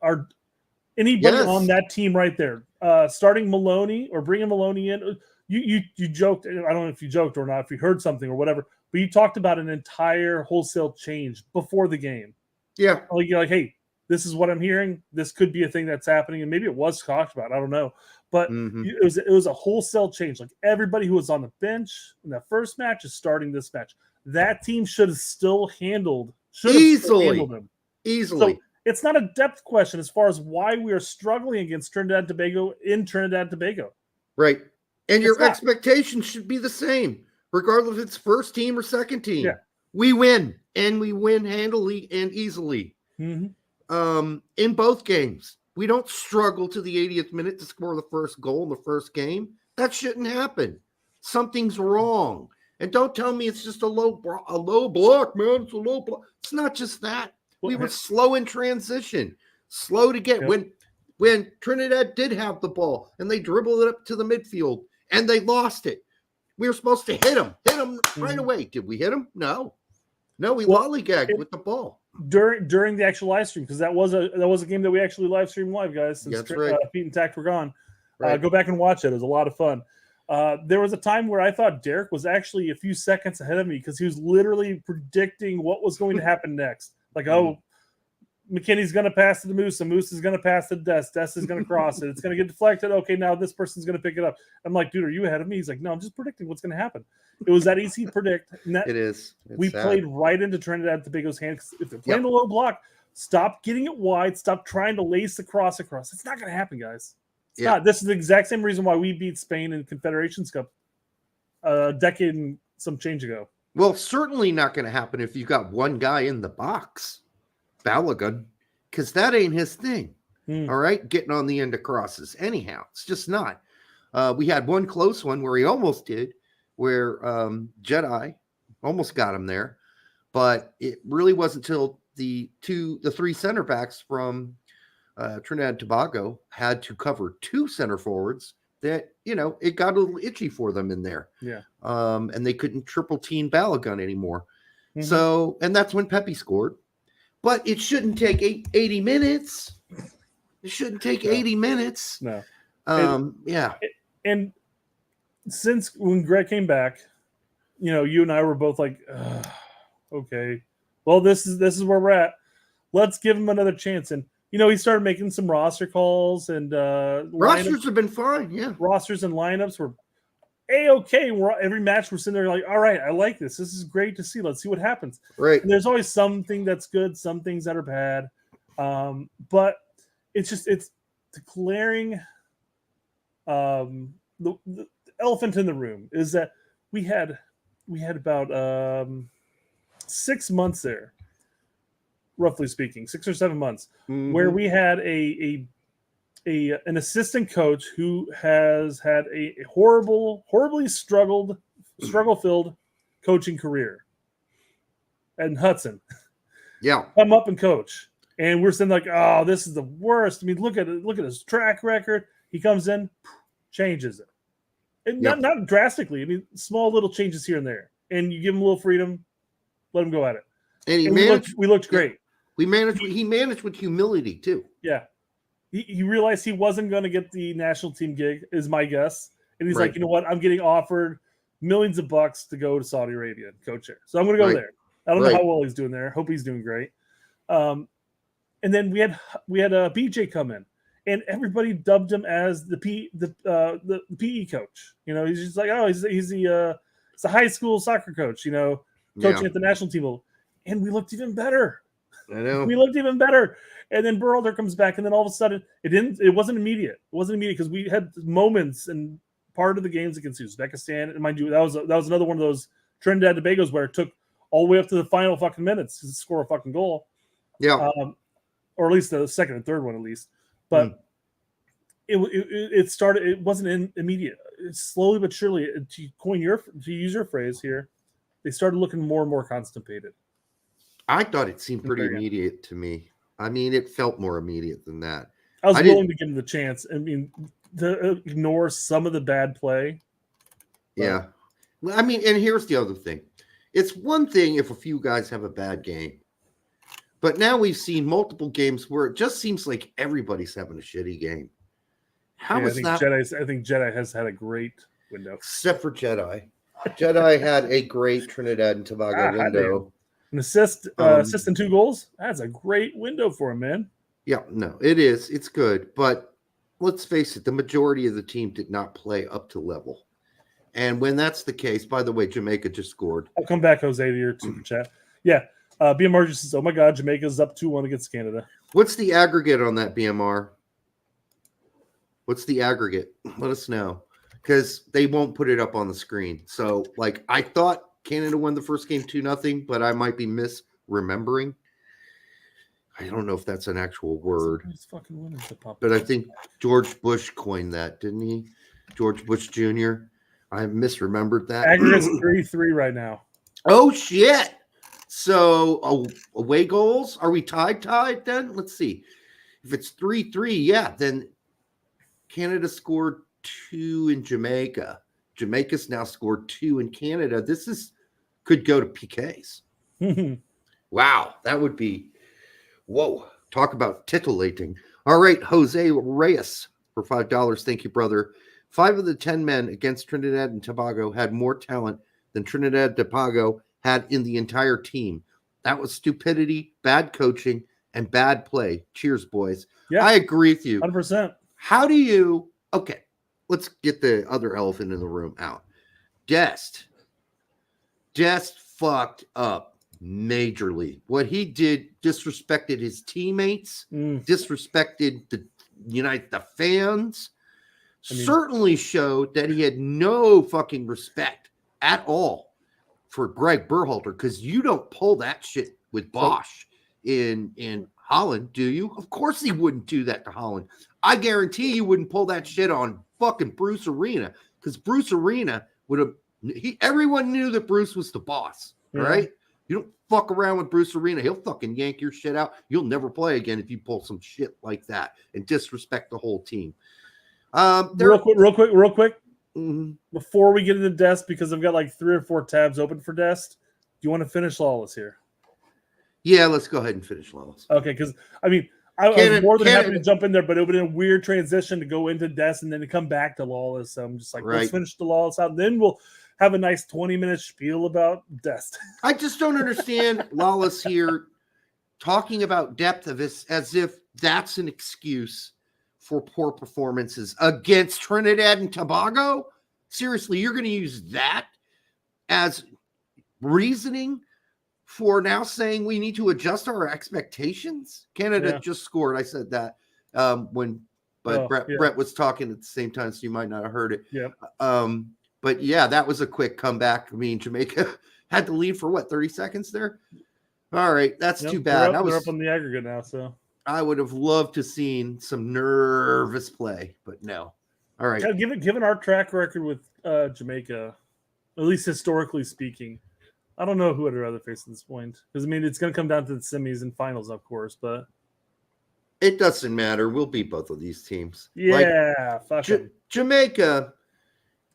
anybody on that team right there, starting Maloney or bringing Maloney in. You joked. I don't know if you joked or not, if you heard something or whatever, but you talked about an entire wholesale change before the game. Yeah. Like you're like, hey, this is what I'm hearing. This could be a thing that's happening, and maybe it was talked about. I don't know, but it was a wholesale change. Like everybody who was on the bench in that first match is starting this match. That team should have still handled them easily. So it's not a depth question as far as why we are struggling against Trinidad and Tobago in Trinidad and Tobago. Right, and your expectations should be the same, regardless if it's first team or second team. Yeah. We win, and we win handily and easily. Mm-hmm. In both games. We don't struggle to the 80th minute to score the first goal in the first game. That shouldn't happen. Something's wrong. And don't tell me it's just a low block, man. It's a low block. It's not just that. We were slow in transition, slow to get when Trinidad did have the ball and they dribbled it up to the midfield and they lost it. We were supposed to hit them right away. Did we hit them? No, we lollygagged with the ball during the actual live stream, because that was a game that we actually live streamed live, guys. Since Pete and Tact were gone, go back and watch it. It was a lot of fun. There was a time where I thought Derek was actually a few seconds ahead of me because he was literally predicting what was going to happen next. Like, McKinney's going to pass to the Moose, and Moose is going to pass to Dest. Dest is going to cross it. It's going to get deflected. Okay, now this person's going to pick it up. I'm like, dude, are you ahead of me? He's like, no, I'm just predicting what's going to happen. It was that easy to predict. It is. We played right into Trinidad and Tobago's hands. If they're playing a low block, stop getting it wide. Stop trying to lace the cross across. It's not going to happen, guys. It's not. This is the exact same reason why we beat Spain in Confederations Cup a decade and some change ago. Well, certainly not going to happen if you've got one guy in the box, Balogun, because that ain't his thing. All right, getting on the end of crosses. Anyhow, it's just not. We had one close one where he almost did, where Jedi almost got him there, but it really wasn't until the three center backs from Trinidad and Tobago had to cover two center forwards that, it got a little itchy for them in there. Yeah. And they couldn't triple team Balogun anymore. So, and that's when Pepe scored. But it shouldn't take 80 minutes. It shouldn't take 80 minutes. No. And since when Gregg came back, you and I were both like, okay, well, this is where we're at. Let's give him another chance. And he started making some roster calls and rosters have been fine. Yeah, rosters and lineups were okay. Every match we're sitting there like, all right, I like this. This is great to see. Let's see what happens. Right. And there's always something that's good, some things that are bad, but it's the glaring the elephant in the room is that we had about 6 months there, roughly speaking, 6 or 7 months, where we had an assistant coach who has had a horribly struggle-filled coaching career. And Hudson, come up and coach, and we're saying like, oh, this is the worst. I mean, look at his track record. He comes in, changes it, and not drastically. I mean, small little changes here and there, and you give him a little freedom, let him go at it. And we looked great. He managed with humility too. Yeah. He realized he wasn't going to get the national team gig, is my guess. And he's like, you know what? I'm getting offered millions of bucks to go to Saudi Arabia and coach there. So I'm going to go there. I don't know how well he's doing there. Hope he's doing great. And then we had BJ come in, and everybody dubbed him as the PE coach. He's just like, oh, he's a high school soccer coach, coaching at the national team level. And we looked even better. I know. We looked even better. And then Berhalter comes back, and then all of a sudden it wasn't immediate. It wasn't immediate because we had moments and part of the games against Uzbekistan. And mind you, that was another one of those Trinidad and Tobago's where it took all the way up to the final fucking minutes to score a fucking goal. Yeah. Or at least the second and third one, at least. But it started. It wasn't immediate. It's slowly but surely, to use your phrase here, they started looking more and more constipated. I thought it seemed pretty immediate to me. I mean, it felt more immediate than that. I was I willing to give him the chance. I mean, to ignore some of the bad play. Yeah. Well, I mean, and here's the other thing. It's one thing if a few guys have a bad game. But now we've seen multiple games where it just seems like everybody's having a shitty game. How is that? I think Jedi has had a great window. Except for Jedi. Jedi had a great Trinidad and Tobago window. An assist and 2 goals. That's a great window for him, man. Yeah, no, it is. It's good. But let's face it, the majority of the team did not play up to level. And when that's the case, by the way, Jamaica just scored. I'll come back, Jose, to your super chat. Yeah. BMR just says, oh my God, Jamaica's up 2-1 against Canada. What's the aggregate on that, BMR? What's the aggregate? Let us know. Because they won't put it up on the screen. So, like, I thought Canada won the first game 2-0, but I might be misremembering. I don't know if that's an actual word. But I think George Bush coined that, didn't he? George Bush Jr. I misremembered that. Aggregate's 3-3 right now. Oh, shit. So, away goals? Are we tied then? Let's see. If it's 3-3, yeah, then Canada scored 2 in Jamaica. Jamaica's now scored 2 in Canada. This could go to PKs. Wow, that would be, whoa, talk about titillating. All right, Jose Reyes for $5. Thank you, brother. 5 of the 10 men against Trinidad and Tobago had more talent than Trinidad and Tobago had in the entire team. That was stupidity, bad coaching, and bad play. Cheers, boys. Yeah, I agree with you. 100%. How do you, okay, let's get the other elephant in the room out. Dest fucked up majorly. What he did disrespected his teammates, disrespected the fans, certainly showed that he had no fucking respect at all for Gregg Berhalter, because you don't pull that shit with Bosch in Holland, do you? Of course he wouldn't do that to Holland. I guarantee you wouldn't pull that shit on fucking Bruce Arena, because Bruce Arena would have. Everyone knew that Bruce was the boss. All right, you don't fuck around with Bruce Arena. He'll fucking yank your shit out. You'll never play again if you pull some shit like that and disrespect the whole team. Real quick. Before we get into Dest, because I've got like 3 or 4 tabs open for Dest. Do you want to finish Lawless here? Yeah, let's go ahead and finish Lawless. Okay, because I mean, I was more than happy to jump in there, but it would have been a weird transition to go into Dest and then to come back to Lawless. So I'm just like, let's finish the Lawless out, and then we'll have a nice 20-minute spiel about Dest. I just don't understand Lawless here talking about depth of this as if that's an excuse for poor performances against Trinidad and Tobago. Seriously, you're going to use that as reasoning for now saying we need to adjust our expectations? Canada just scored. I said that Brett was talking at the same time, so you might not have heard it. Yeah. But yeah, that was a quick comeback. I mean, Jamaica had to leave for 30 seconds there. All right, that's too bad. They're up on the aggregate now, so I would have loved to seen some nervous play, but no. All right. Yeah, given our track record with Jamaica, at least historically speaking, I don't know who I'd rather face at this point. Because, I mean, it's going to come down to the semis and finals, of course, but it doesn't matter. We'll beat both of these teams. Yeah, Jamaica.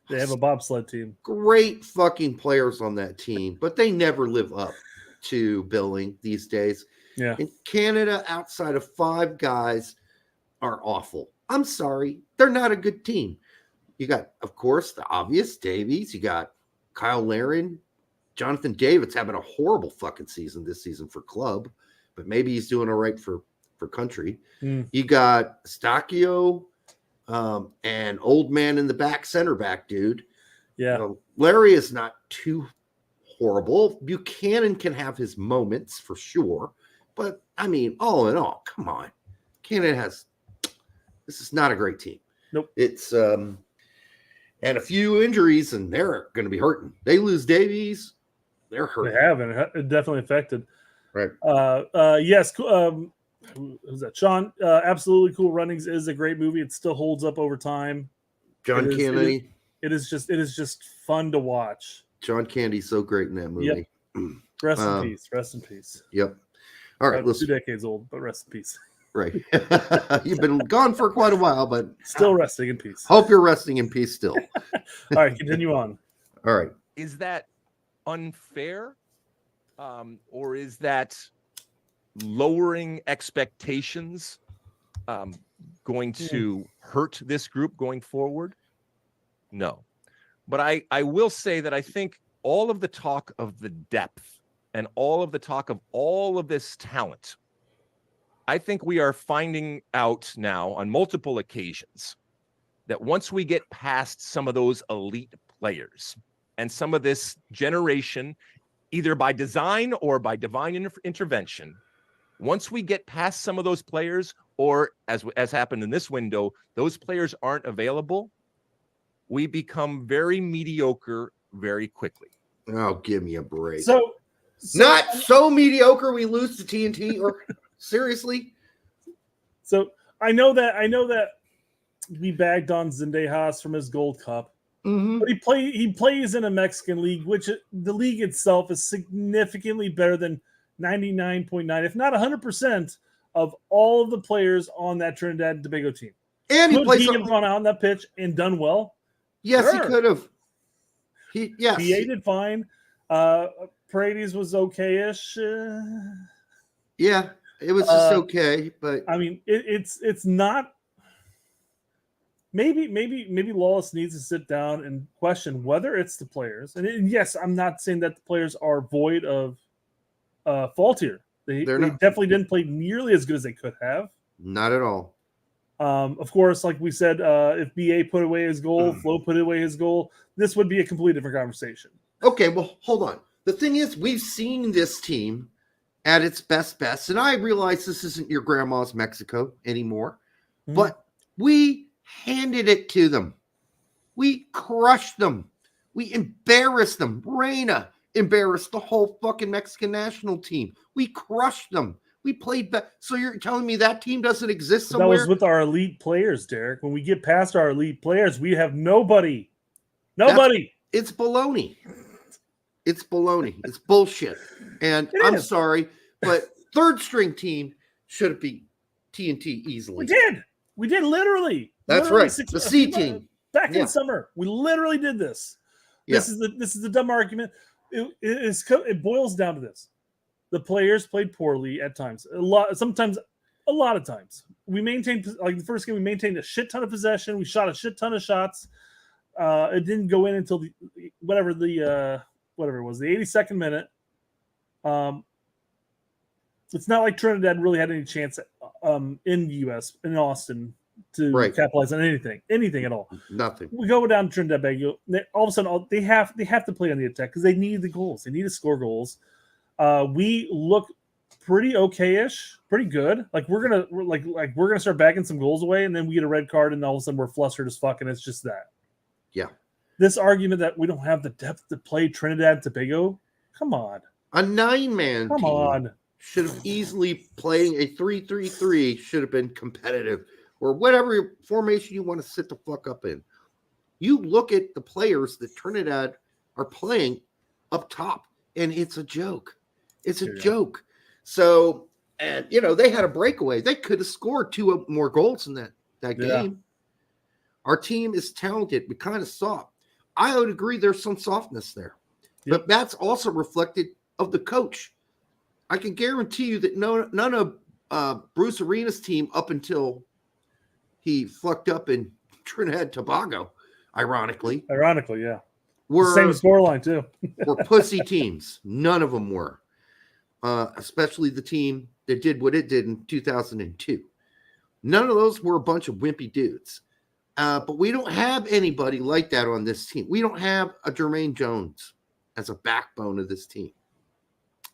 They have a bobsled team. Great fucking players on that team, but they never live up to billing these days. Yeah. In Canada, outside of 5 guys, are awful. I'm sorry. They're not a good team. You got, of course, the obvious Davies. You got Kyle Larin. Jonathan David's having a horrible fucking season this season for club, but maybe he's doing all right for country. You got Stacchio and old man in the back, center back dude. Yeah. Larry is not too horrible. Buchanan can have his moments for sure, but I mean, all in all, come on. Canada this is not a great team. Nope. It's and a few injuries, and they're going to be hurting. They lose Davies, they're hurting. They have, and it definitely affected. Right. Yes. Who's that? Sean. Absolutely Cool Runnings is a great movie. It still holds up over time. John Candy. It is just fun to watch. John Candy's so great in that movie. Yep. Rest in peace. Rest in peace. Yep. All right, About listen. 2 decades old, but rest in peace. Right. You've been gone for quite a while, but Still resting in peace. hope you're resting in peace still. All right, continue on. All right. Is that unfair? Or is that lowering expectations going to hurt this group going forward? No. But I will say that I think all of the talk of the depth and all of the talk of all of this talent, I think we are finding out now on multiple occasions that once we get past some of those elite players and some of this generation, either by design or by divine intervention, once we get past some of those players, or as happened in this window, those players aren't available, we become very mediocre very quickly. Oh, give me a break. So Not so mediocre we lose to TNT, or seriously? So I know that we bagged on Zendejas from his Gold Cup. Mm-hmm. But he plays in a Mexican league, which the league itself is significantly better than 99.9, if not 100%, of all of the players on that Trinidad and Tobago team. And Could he have gone out on that pitch and done well? Yes, Sure. he could have. Yes. PA did fine. Paredes was okay-ish. Yeah, it was just okay, but I mean, it's not. Maybe Lawless needs to sit down and question whether it's the players. And yes, I'm not saying that the players are void of fault here. They definitely didn't play nearly as good as they could have. Not at all. Of course, like we said, if BA put away his goal, Flo put away his goal, this would be a completely different conversation. Okay, well, hold on. The thing is, we've seen this team at its best, and I realize this isn't your grandma's Mexico anymore, but we handed it to them. We crushed them. We embarrassed them. Reina embarrassed the whole fucking Mexican national team. We crushed them. We played back. So you're telling me that team doesn't exist somewhere? That was with our elite players, Derek. When we get past our elite players, we have nobody. Nobody. It's baloney. It's baloney. It's bullshit. And I'm sorry, but third string team should have beat TNT easily. We did literally. That's right. The C team. Back in summer, we literally did this. This is the dumb argument. It boils down to this: the players played poorly at times. A lot of times. We maintained, like the first game, we maintained a shit ton of possession. We shot a shit ton of shots. It didn't go in until whatever it was, the 82nd minute. It's not like Trinidad really had any chance in the U.S. in Austin to capitalize on anything at all. Nothing. We go down to Trinidad Tobago. All of a sudden, they have to play on the attack because they need the goals. They need to score goals. We look pretty okay-ish, pretty good. Like we're gonna start backing some goals away, and then we get a red card, and all of a sudden we're flustered as fuck, and it's just that. Yeah. This argument that we don't have the depth to play Trinidad and Tobago, come on. A 9-man Come team on. should have easily playing a 3-3-3 should have been competitive, or whatever formation you want to sit the fuck up in. You look at the players that Trinidad are playing up top, and it's a joke. It's a joke. So, and they had a breakaway. They could have scored 2 more goals in that game. Our team is talented, but kind of soft. I would agree there's some softness there. But that's also reflected of the coach. I can guarantee you that none of Bruce Arena's team up until he fucked up in Trinidad and Tobago, ironically. Yeah. Were same scoreline too. were pussy teams. None of them were. Especially the team that did what it did in 2002. None of those were a bunch of wimpy dudes. But we don't have anybody like that on this team. We don't have a Jermaine Jones as a backbone of this team.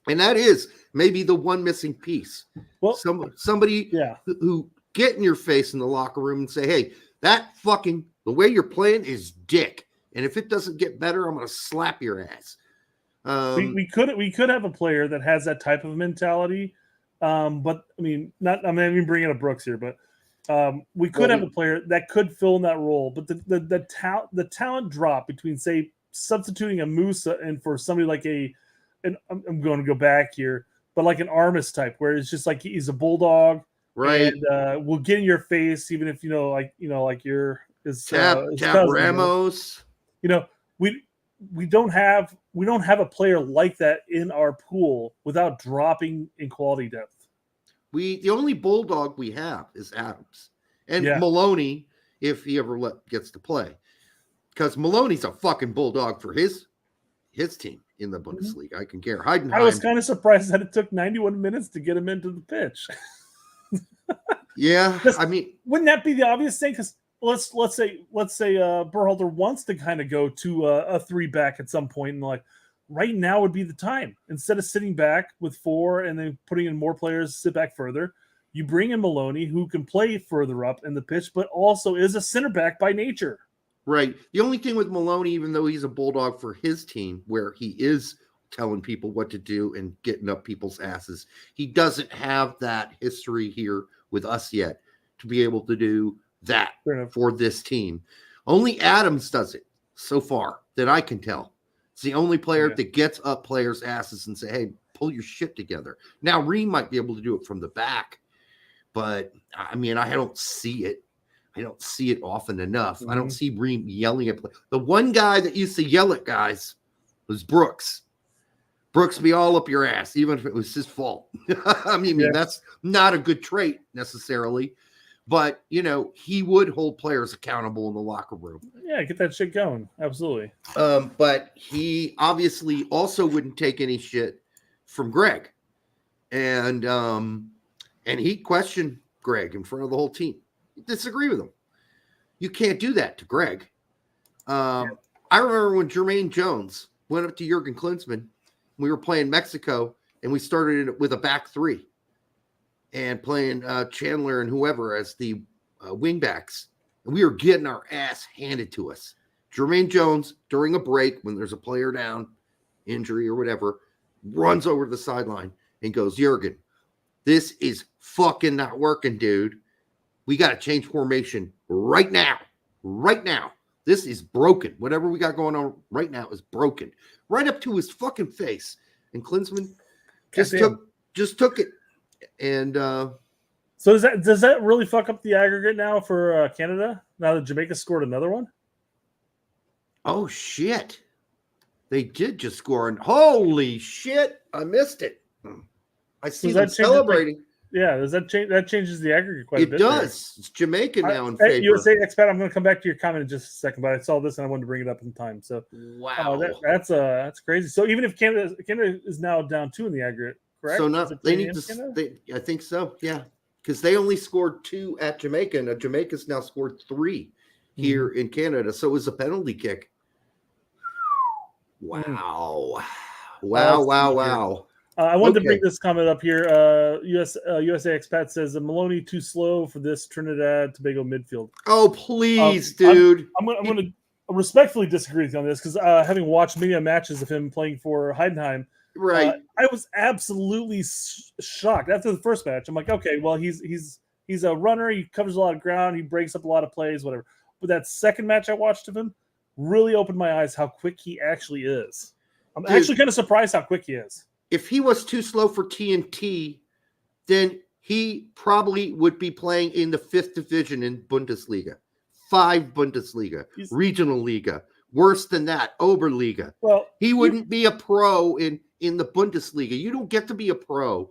And that is maybe the one missing piece. Well, somebody who get in your face in the locker room and say, hey, the way you're playing is dick. And if it doesn't get better, I'm going to slap your ass. We could have a player that has that type of mentality. But I mean, I'm not even bringing up Brooks here, but we could have a player that could fill in that role. But the talent drop between, say, substituting a Musa and for somebody like and I'm going to go back here, but like an Armis type, where it's just like he's a bulldog, Right. And will get in your face, even if like you're his Tab cousin, Ramos. We don't have a player like that in our pool without dropping in quality depth. The only bulldog we have is Adams and Maloney, if he ever gets to play, because Maloney's a fucking bulldog for his team in the Bundesliga. I can care. Heidenheim. I was kind of surprised that it took 91 minutes to get him into the pitch. Yeah, I mean, wouldn't that be the obvious thing? Because let's say Berhalter wants to kind of go to a 3-back at some point, and like right now would be the time, instead of sitting back with 4 and then putting in more players to sit back further. You bring in Maloney, who can play further up in the pitch, but also is a center back by nature. Right. The only thing with Maloney, even though he's a bulldog for his team, where he is telling people what to do and getting up people's asses, he doesn't have that history here with us yet to be able to do that for this team. Only Adams does it so far that I can tell. It's the only player that gets up players' asses and say, hey, pull your shit together. Now, Reem might be able to do it from the back, but I mean, I don't see it. I don't see it often enough. I don't see Reem yelling at players. The one guy that used to yell at guys was Brooks. Brooks be all up your ass, even if it was his fault. I mean, that's not a good trait necessarily, but, he would hold players accountable in the locker room. Yeah, get that shit going. Absolutely. But he obviously also wouldn't take any shit from Gregg. And he questioned Gregg in front of the whole team. Disagree with him. You can't do that to Gregg. I remember when Jermaine Jones went up to Jurgen Klinsmann. We were playing Mexico, and we started it with a back 3 and playing Chandler and whoever as the wing backs. And we were getting our ass handed to us. Jermaine Jones, during a break, when there's a player down, injury or whatever, runs over to the sideline and goes, Jurgen, this is fucking not working, dude. We got to change formation right now. Right now. This is broken. Whatever we got going on right now is broken. Right up to his fucking face. And Klinsmann just took it. And so does that really fuck up the aggregate now for Canada? Now that Jamaica scored another one? Oh shit. They did just score, and holy shit, I missed it. I see them celebrating. Does that change? That changes the aggregate quite a bit. It does. It's Jamaica now in favor. USA expat. I'm going to come back to your comment in just a second, but I saw this and I wanted to bring it up in time. So wow, that's crazy. So even if Canada is now down 2 in the aggregate, correct? So now they need to. I think so. Yeah, because they only scored 2 at Jamaica, and Jamaica's now scored 3 here in Canada. So it was a penalty kick. Wow. Wow. I wanted to bring this comment up here. USA expat says Maloney too slow for this Trinidad Tobago midfield. Oh, please, dude. I'm going to respectfully disagree with you on this because having watched many matches of him playing for Heidenheim, right, I was absolutely shocked after the first match. I'm like, okay, well, he's a runner. He covers a lot of ground. He breaks up a lot of plays, whatever. But that second match I watched of him really opened my eyes how quick he actually is. I'm actually kind of surprised how quick he is. If he was too slow for TNT, then he probably would be playing in the 5th division in Bundesliga, 5 Bundesliga, regional Liga. Worse than that, Oberliga. Well, he wouldn't be a pro in the Bundesliga. You don't get to be a pro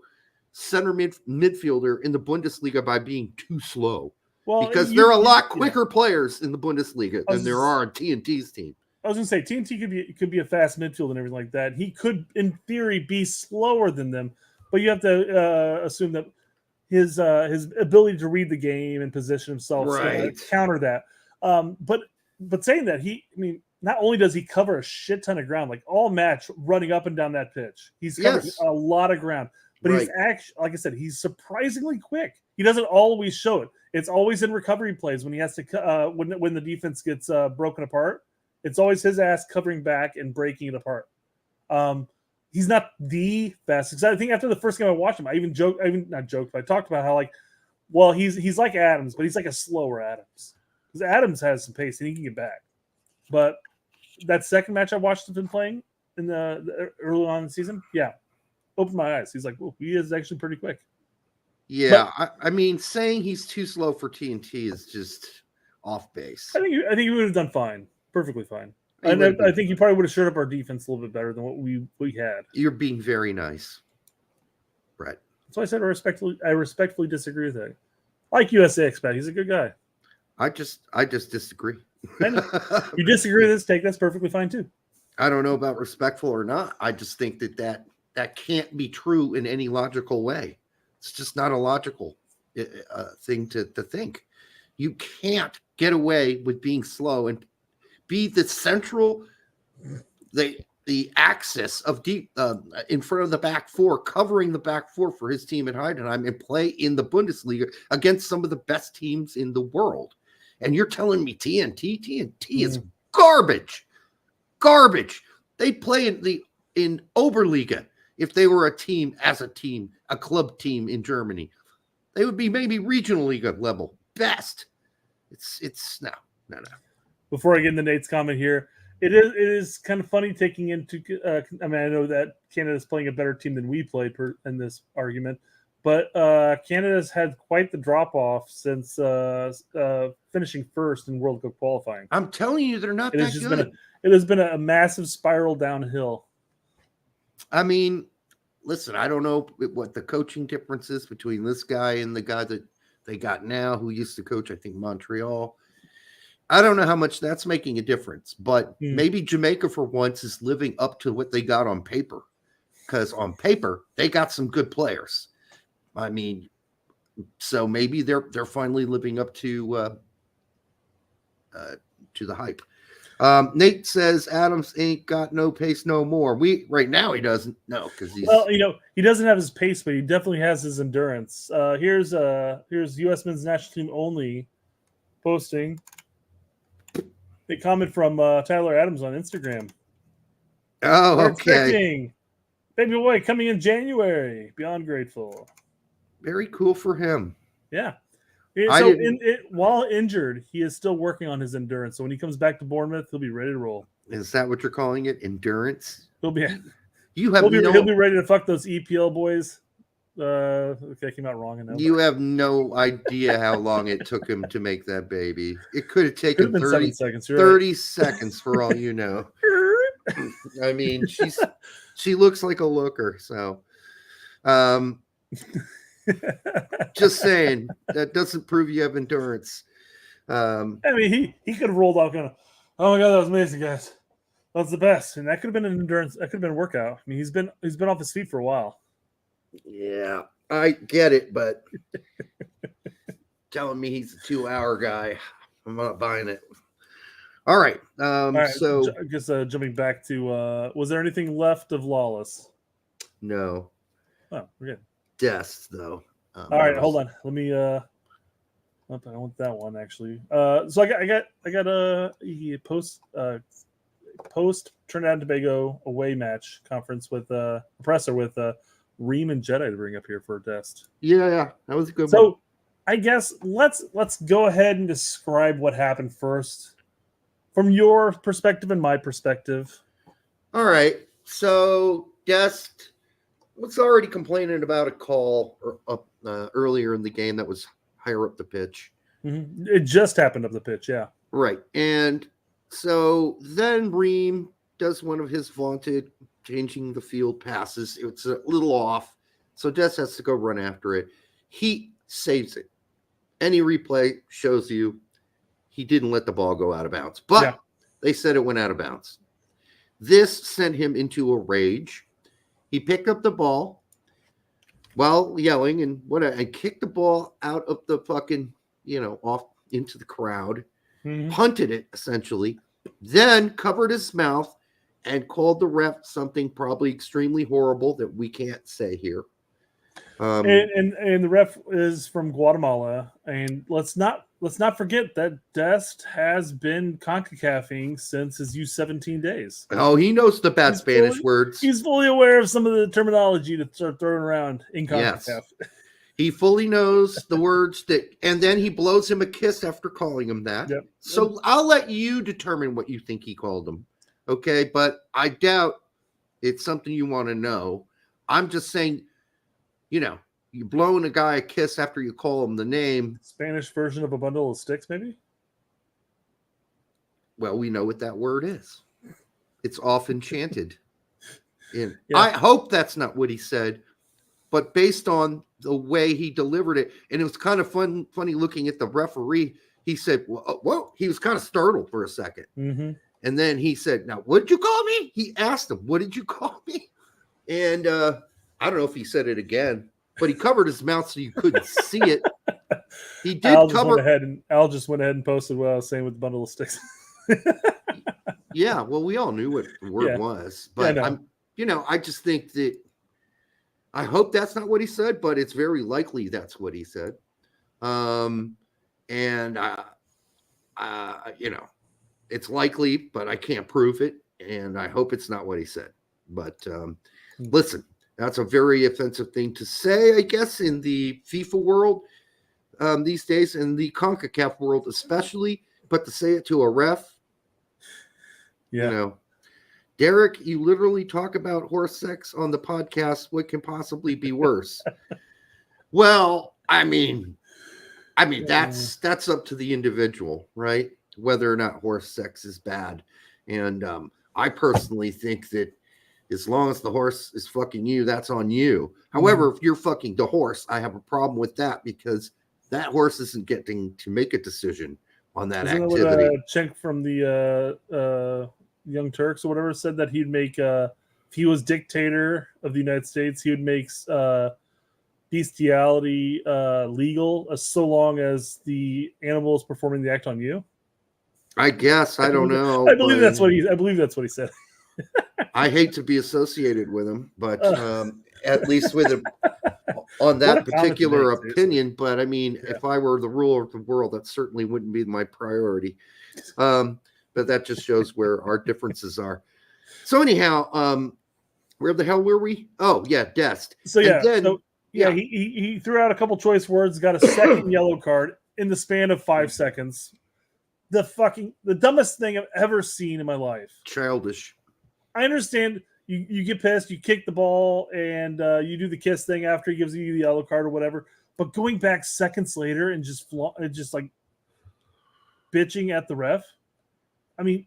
center midfielder in the Bundesliga by being too slow. Well, because there are a lot quicker players in the Bundesliga than there are on TNT's team. I was going to say TNT could be a fast midfield and everything like that. He could, in theory, be slower than them, but you have to assume that his ability to read the game and position himself counter that. But saying that, not only does he cover a shit ton of ground, like all match running up and down that pitch, he's covered a lot of ground. But he's actually, like I said, he's surprisingly quick. He doesn't always show it. It's always in recovery plays when he has to when the defense gets broken apart. It's always his ass covering back and breaking it apart. He's not the fastest. I think after the first game I watched him, I talked about how he's like Adams, but he's like a slower Adams. Because Adams has some pace and he can get back. But that second match I watched him playing in the early on in the season, opened my eyes. He's like, "Oh, he is actually pretty quick." Yeah, I mean, saying he's too slow for TNT is just off base. I think he would have done fine, perfectly fine. He And would have I been think he probably would have shored up our defense a little bit better than what we had. You're being very nice, Brett. So I said I respectfully disagree with that. I like USA expat. He's a good guy. I just disagree. You disagree with this take, that's perfectly fine too. I don't know about respectful or not. I just think that can't be true in any logical way. It's just not a logical thing to think. You can't get away with being slow and be the central, the axis of deep in front of the back four, covering the back four for his team at Heidenheim and play in the Bundesliga against some of the best teams in the world. And you're telling me TNT is garbage. They play in Oberliga. If they were a team, a club team in Germany, they would be maybe regional Liga level best. It's no. Before I get into Nate's comment here, it is kind of funny taking into. I mean, I know that Canada's playing a better team than we played in this argument, but Canada's had quite the drop off since finishing first in World Cup qualifying. I'm telling you, they're not that good. It has been a massive spiral downhill. I mean, listen, I don't know what the coaching difference is between this guy and the guy that they got now, who used to coach, I think, Montreal. I don't know how much that's making a difference, but maybe Jamaica for once is living up to what they got on paper, because on paper they got some good players. I mean, so maybe they're finally living up to the hype. Nate says Adams ain't got no pace no more. Right now he doesn't. No, because he's he doesn't have his pace, but he definitely has his endurance. Here's U.S. men's national team only posting a comment from Tyler Adams on Instagram. Oh, We're okay. expecting baby boy coming in January. Beyond grateful. Very cool for him. Yeah. So while injured, he is still working on his endurance. So when he comes back to Bournemouth, he'll be ready to roll. Is that what you're calling it? Endurance? He'll be ready to fuck those EPL boys. Okay, I came out wrong. You have no idea how long it took him to make that baby. It could have taken 30 seconds. 30 seconds for all you know. I mean, she looks like a looker. So, just saying, that doesn't prove you have endurance. I mean, he could have rolled off kind of, oh my god, that was amazing, guys. That's the best. And that could have been an endurance. That could have been a workout. I mean, he's been off his feet for a while. Yeah, I get it, but telling me he's a 2-hour guy, I'm not buying it. All right. All right, So I guess jumping back to was there anything left of Lawless? No. Oh, we're good. Dest though. All right, hold on. Let me I want that one actually. So I got a post Trinidad and Tobago away match conference with presser with Reem and Jedi to bring up here for a test. Yeah, that was a good one. So I guess let's go ahead and describe what happened first from your perspective and my perspective. All right. So Dest was already complaining about a call earlier in the game that was higher up the pitch. Mm-hmm. It just happened up the pitch, yeah. Right. And so then Reem does one of his vaunted changing the field passes. It's a little off. So Dest has to go run after it. He saves it. Any replay shows you he didn't let the ball go out of bounds. But they said it went out of bounds. This sent him into a rage. He picked up the ball while yelling and kicked the ball out of the fucking, off into the crowd, punted it essentially, then covered his mouth and called the ref something probably extremely horrible that we can't say here. And the ref is from Guatemala, and let's not forget that Dest has been CONCACAFing since his U17 days. Oh, he knows the bad Spanish words. He's fully aware of some of the terminology to start throwing around in CONCACAF. Yes. He fully knows the words and then he blows him a kiss after calling him that. Yep. So I'll let you determine what you think he called him. Okay, but I doubt it's something you want to know. I'm just saying, you know, you blowing a guy a kiss after you call him the name. Spanish version of a bundle of sticks, maybe? Well, we know what that word is. It's off enchanted. And Yeah. I hope that's not what he said, but based on the way he delivered it, and it was kind of funny looking at the referee. He said, "Whoa!" He was kind of startled for a second, and then he said, "Now, what did you call me?" He asked him, "What did you call me?" And I don't know if he said it again, but he covered his mouth so you couldn't see it. He did Al just went ahead and posted what I was saying with the bundle of sticks. Yeah, well, we all knew what the word was, but I just think that I hope that's not what he said, but it's very likely that's what he said. It's likely, but I can't prove it, and I hope it's not what he said. But listen, that's a very offensive thing to say, I guess, in the FIFA world these days, in the CONCACAF world especially, but to say it to a ref, Derek, you literally talk about horse sex on the podcast. What can possibly be worse? Well, I mean, that's up to the individual, right? Whether or not horse sex is bad. And I personally think that as long as the horse is fucking you, that's on you. However, if you're fucking the horse, I have a problem with that because that horse isn't getting to make a decision on that activity. That what Cenk from the Young Turks or whatever said that he'd make if he was dictator of the United States, he would make bestiality legal so long as the animal is performing the act on you. I guess I don't know. I believe that's what he said. I hate to be associated with him, but at least with him on that particular opinion. But I mean, if I were the ruler of the world, that certainly wouldn't be my priority. But that just shows where our differences are. So anyhow, where the hell were we? Oh yeah, Dest. So he threw out a couple choice words, got a second yellow card in the span of 5 seconds. The dumbest thing I've ever seen in my life. Childish. I understand you get pissed, you kick the ball, and you do the kiss thing after he gives you the yellow card or whatever. But going back seconds later and just like bitching at the ref. I mean,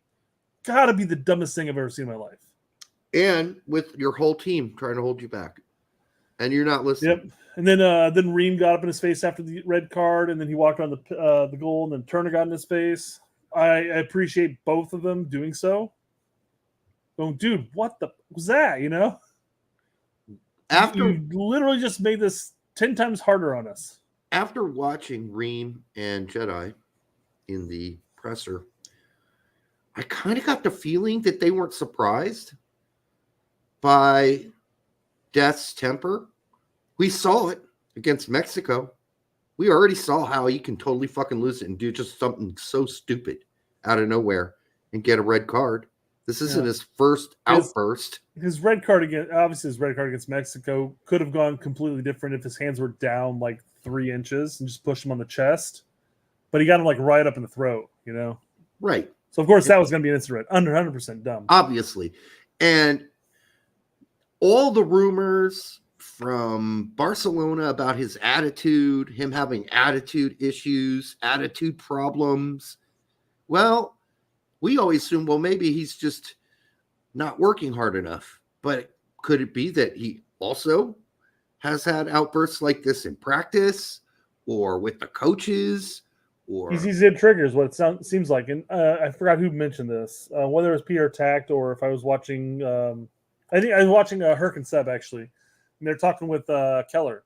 gotta be the dumbest thing I've ever seen in my life. And with your whole team trying to hold you back, and you're not listening. Yep. And then Ream got up in his face after the red card, and then he walked around the goal, and then Turner got in his face. I appreciate both of them doing so. Going, dude, what the was that? You know, after you literally just made this 10 times harder on us. After watching Ream and Jedi in the presser, I kind of got the feeling that they weren't surprised by Dest's temper. We saw it against Mexico. We already saw how he can totally fucking lose it and do just something so stupid out of nowhere and get a red card. This isn't his first outburst. His red card against Mexico could have gone completely different if his hands were down like 3 inches and just pushed him on the chest. But he got him like right up in the throat, you know? Right. So, of course, that was going to be an instant red. 100% dumb. Obviously. And all the rumors from Barcelona about his attitude, him having attitude issues, attitude problems. Well, we always assume, well, maybe he's just not working hard enough. But could it be that he also has had outbursts like this in practice or with the coaches? Or he's in triggers, what it seems like. And I forgot who mentioned this, whether it was Peter Tact or if I was watching, I think I was watching Herc and Seb, actually. And they're talking with Keller.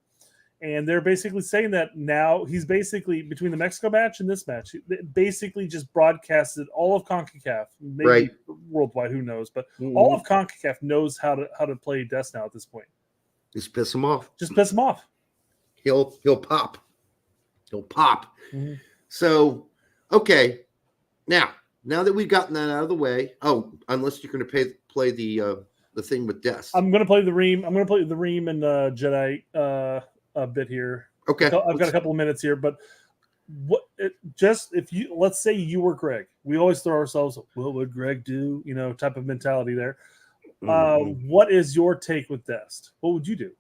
And they're basically saying that now he's basically, between the Mexico match and this match, basically just broadcasted all of CONCACAF, maybe worldwide, who knows. But all of CONCACAF knows how to play Dest now at this point. Just piss him off. Just piss him off. He'll pop. He'll pop. Mm-hmm. So, okay. Now that we've gotten that out of the way, unless you're going to play the thing with Dest. I'm going to play the Ream. I'm going to play the Ream and Jedi a bit here. Okay. I've got a couple of minutes here, but let's say you were Gregg. We always throw ourselves, what would Gregg do? You know, type of mentality there. What is your take with Dest? What would you do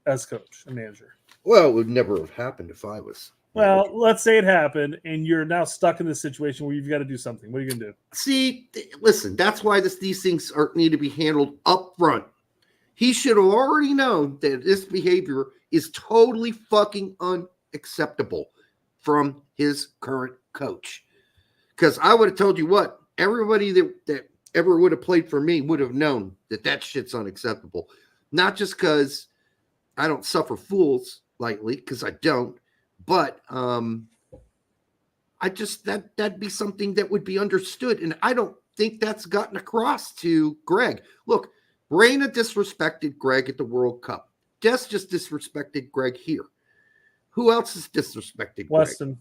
as coach and manager? Well, it would never have happened if I was. Well, let's say it happened, and you're now stuck in this situation where you've got to do something. What are you going to do? See, listen, that's why these things need to be handled up front. He should have already known that this behavior is totally fucking unacceptable from his current coach. Because I would have told you what, everybody that ever would have played for me would have known that shit's unacceptable. Not just because I don't suffer fools lightly, because I don't, but I just that'd be something that would be understood, and I don't think that's gotten across to Gregg. Look, Reina disrespected Gregg at the World Cup. Dest just disrespected Gregg here. Who else has disrespected Gregg?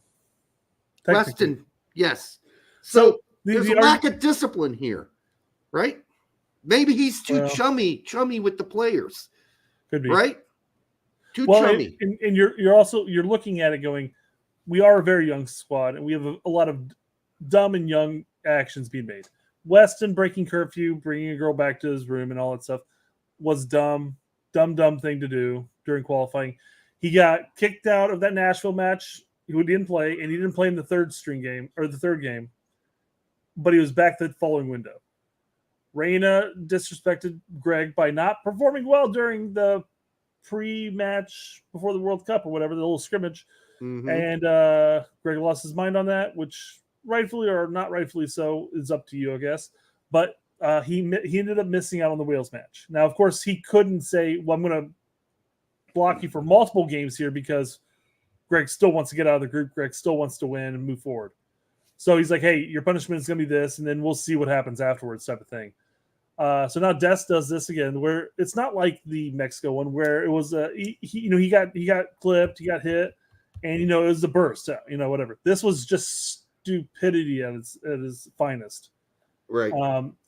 Weston, yes. So there's a lack of discipline here, right? Maybe he's too chummy with the players. Could be. Right? Too chummy. And you're looking at it going, we are a very young squad, and we have a lot of dumb and young actions being made. Weston breaking curfew, bringing a girl back to his room and all that stuff was dumb thing to do during qualifying. He got kicked out of that Nashville match. He didn't play, and he didn't play in the third game, but he was back the following window. Reina disrespected Gregg by not performing well during the pre-match before the World Cup or whatever, the little scrimmage. Mm-hmm. And Gregg lost his mind on that, which rightfully or not rightfully so is up to you, I guess. But he ended up missing out on the Wales match. Now, of course, he couldn't say, well, I'm going to block you for multiple games here because Gregg still wants to get out of the group. Gregg still wants to win and move forward. So he's like, hey, your punishment is going to be this, and then we'll see what happens afterwards type of thing. So now Dest does this again, where it's not like the Mexico one where it was he got clipped, he got hit, and it was a burst, whatever. This was just stupidity at his finest. Right.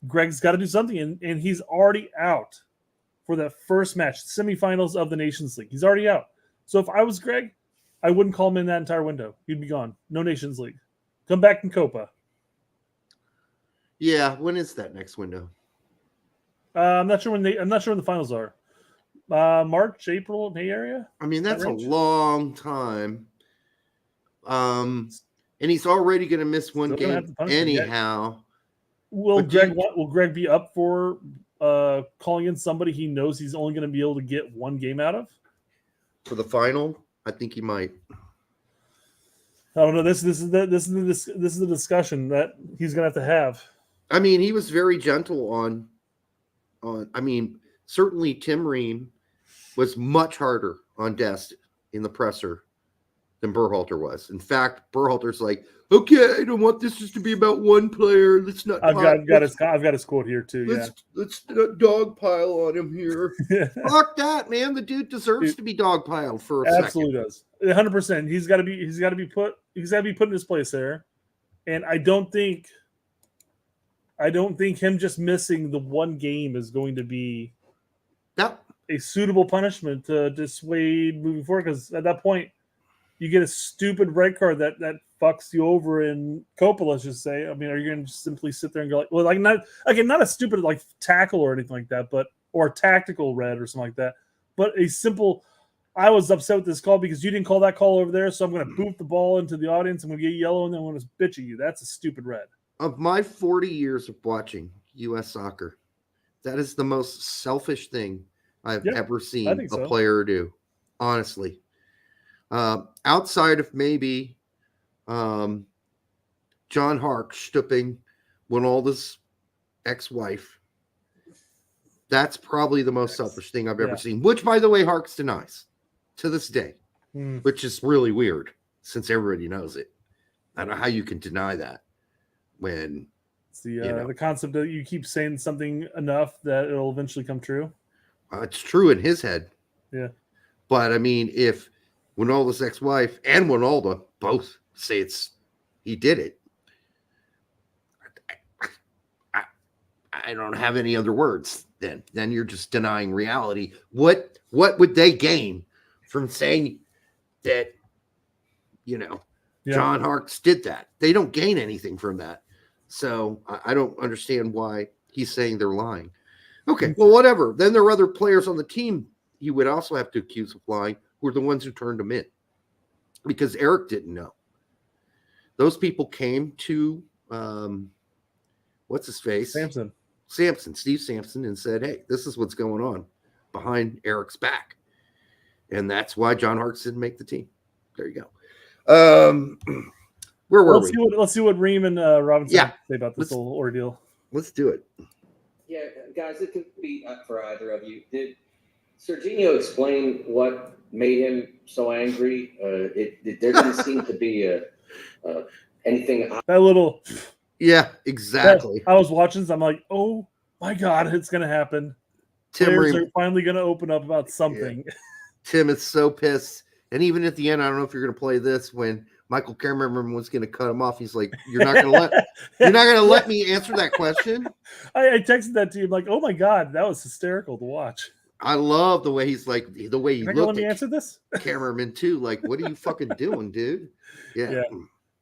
Gregg's got to do something, and he's already out for that first match, semifinals of the Nations League. He's already out. So if I was Gregg, I wouldn't call him in that entire window. He'd be gone. No Nations League. Come back in Copa. Yeah, when is that next window? I'm not sure when the finals are. March, April, May area. I mean, that's a long time. And he's already going to miss one game anyhow. Will Gregg be up for calling in somebody he knows he's only going to be able to get one game out of for the final? I think he might. I don't know. This is the discussion that he's going to have. I mean, he was very gentle on. I mean, certainly Tim Ream was much harder on Dest in the presser than Berhalter was. In fact, Berhalter's like, okay, I don't want this just to be about one player. Let's not. I've got his quote here too. Let's not dogpile on him here. Fuck that, man. The dude deserves to be dogpiled for a absolutely second. Does 100%. He's got to be put in his place there, and I don't think him just missing the one game is going to be a suitable punishment to dissuade moving forward. Because at that point, you get a stupid red card that fucks you over in Copa, let's just say. I mean, are you going to simply sit there and go not a stupid like tackle or anything like that, or a tactical red or something like that, but a simple. I was upset with this call because you didn't call that call over there, so I'm going to boot the ball into the audience. I'm going to get yellow, and then I'm going to bitch at you. That's a stupid red. Of my 40 years of watching U.S. soccer, that is the most selfish thing I've ever seen a player do, honestly. Outside of maybe John Hark stooping Winalda's ex-wife, that's probably the most selfish thing I've ever seen, which, by the way, Harks denies to this day, which is really weird since everybody knows it. I don't know how you can deny that. When it's the concept that you keep saying something enough that it'll eventually come true. It's true in his head. Yeah. But I mean, if Winalda's ex-wife and Winalda both say he did it, I don't have any other words. Then you're just denying reality. What would they gain from saying that, John Harks did that? They don't gain anything from that. So I don't understand why he's saying they're lying. Okay, well, whatever. Then there are other players on the team he would also have to accuse of lying, who are the ones who turned him in, because Eric didn't know. Those people came to what's his face? Steve Sampson, and said, "Hey, this is what's going on behind Eric's back," and that's why John Harkes didn't make the team. There you go. Where were we? Let's see what Reem and Robinson say about this whole ordeal. Let's do it. Yeah, guys, it could be up for either of you. Did Sergino explain what made him so angry? There didn't seem to be anything. That little. Yeah, exactly. I was watching this. I'm like, oh my God, it's going to happen. Players are finally going to open up about something. Yeah. Tim is so pissed. And even at the end, I don't know if you're going to play this, when Michael Cameron was going to cut him off. He's like, "You're not going to let me answer that question." I texted that to you, like, "Oh my God, that was hysterical to watch." I love the way he's like, the way he looked. Let me answer this, Cameraman too. Like, what are you fucking doing, dude? Yeah.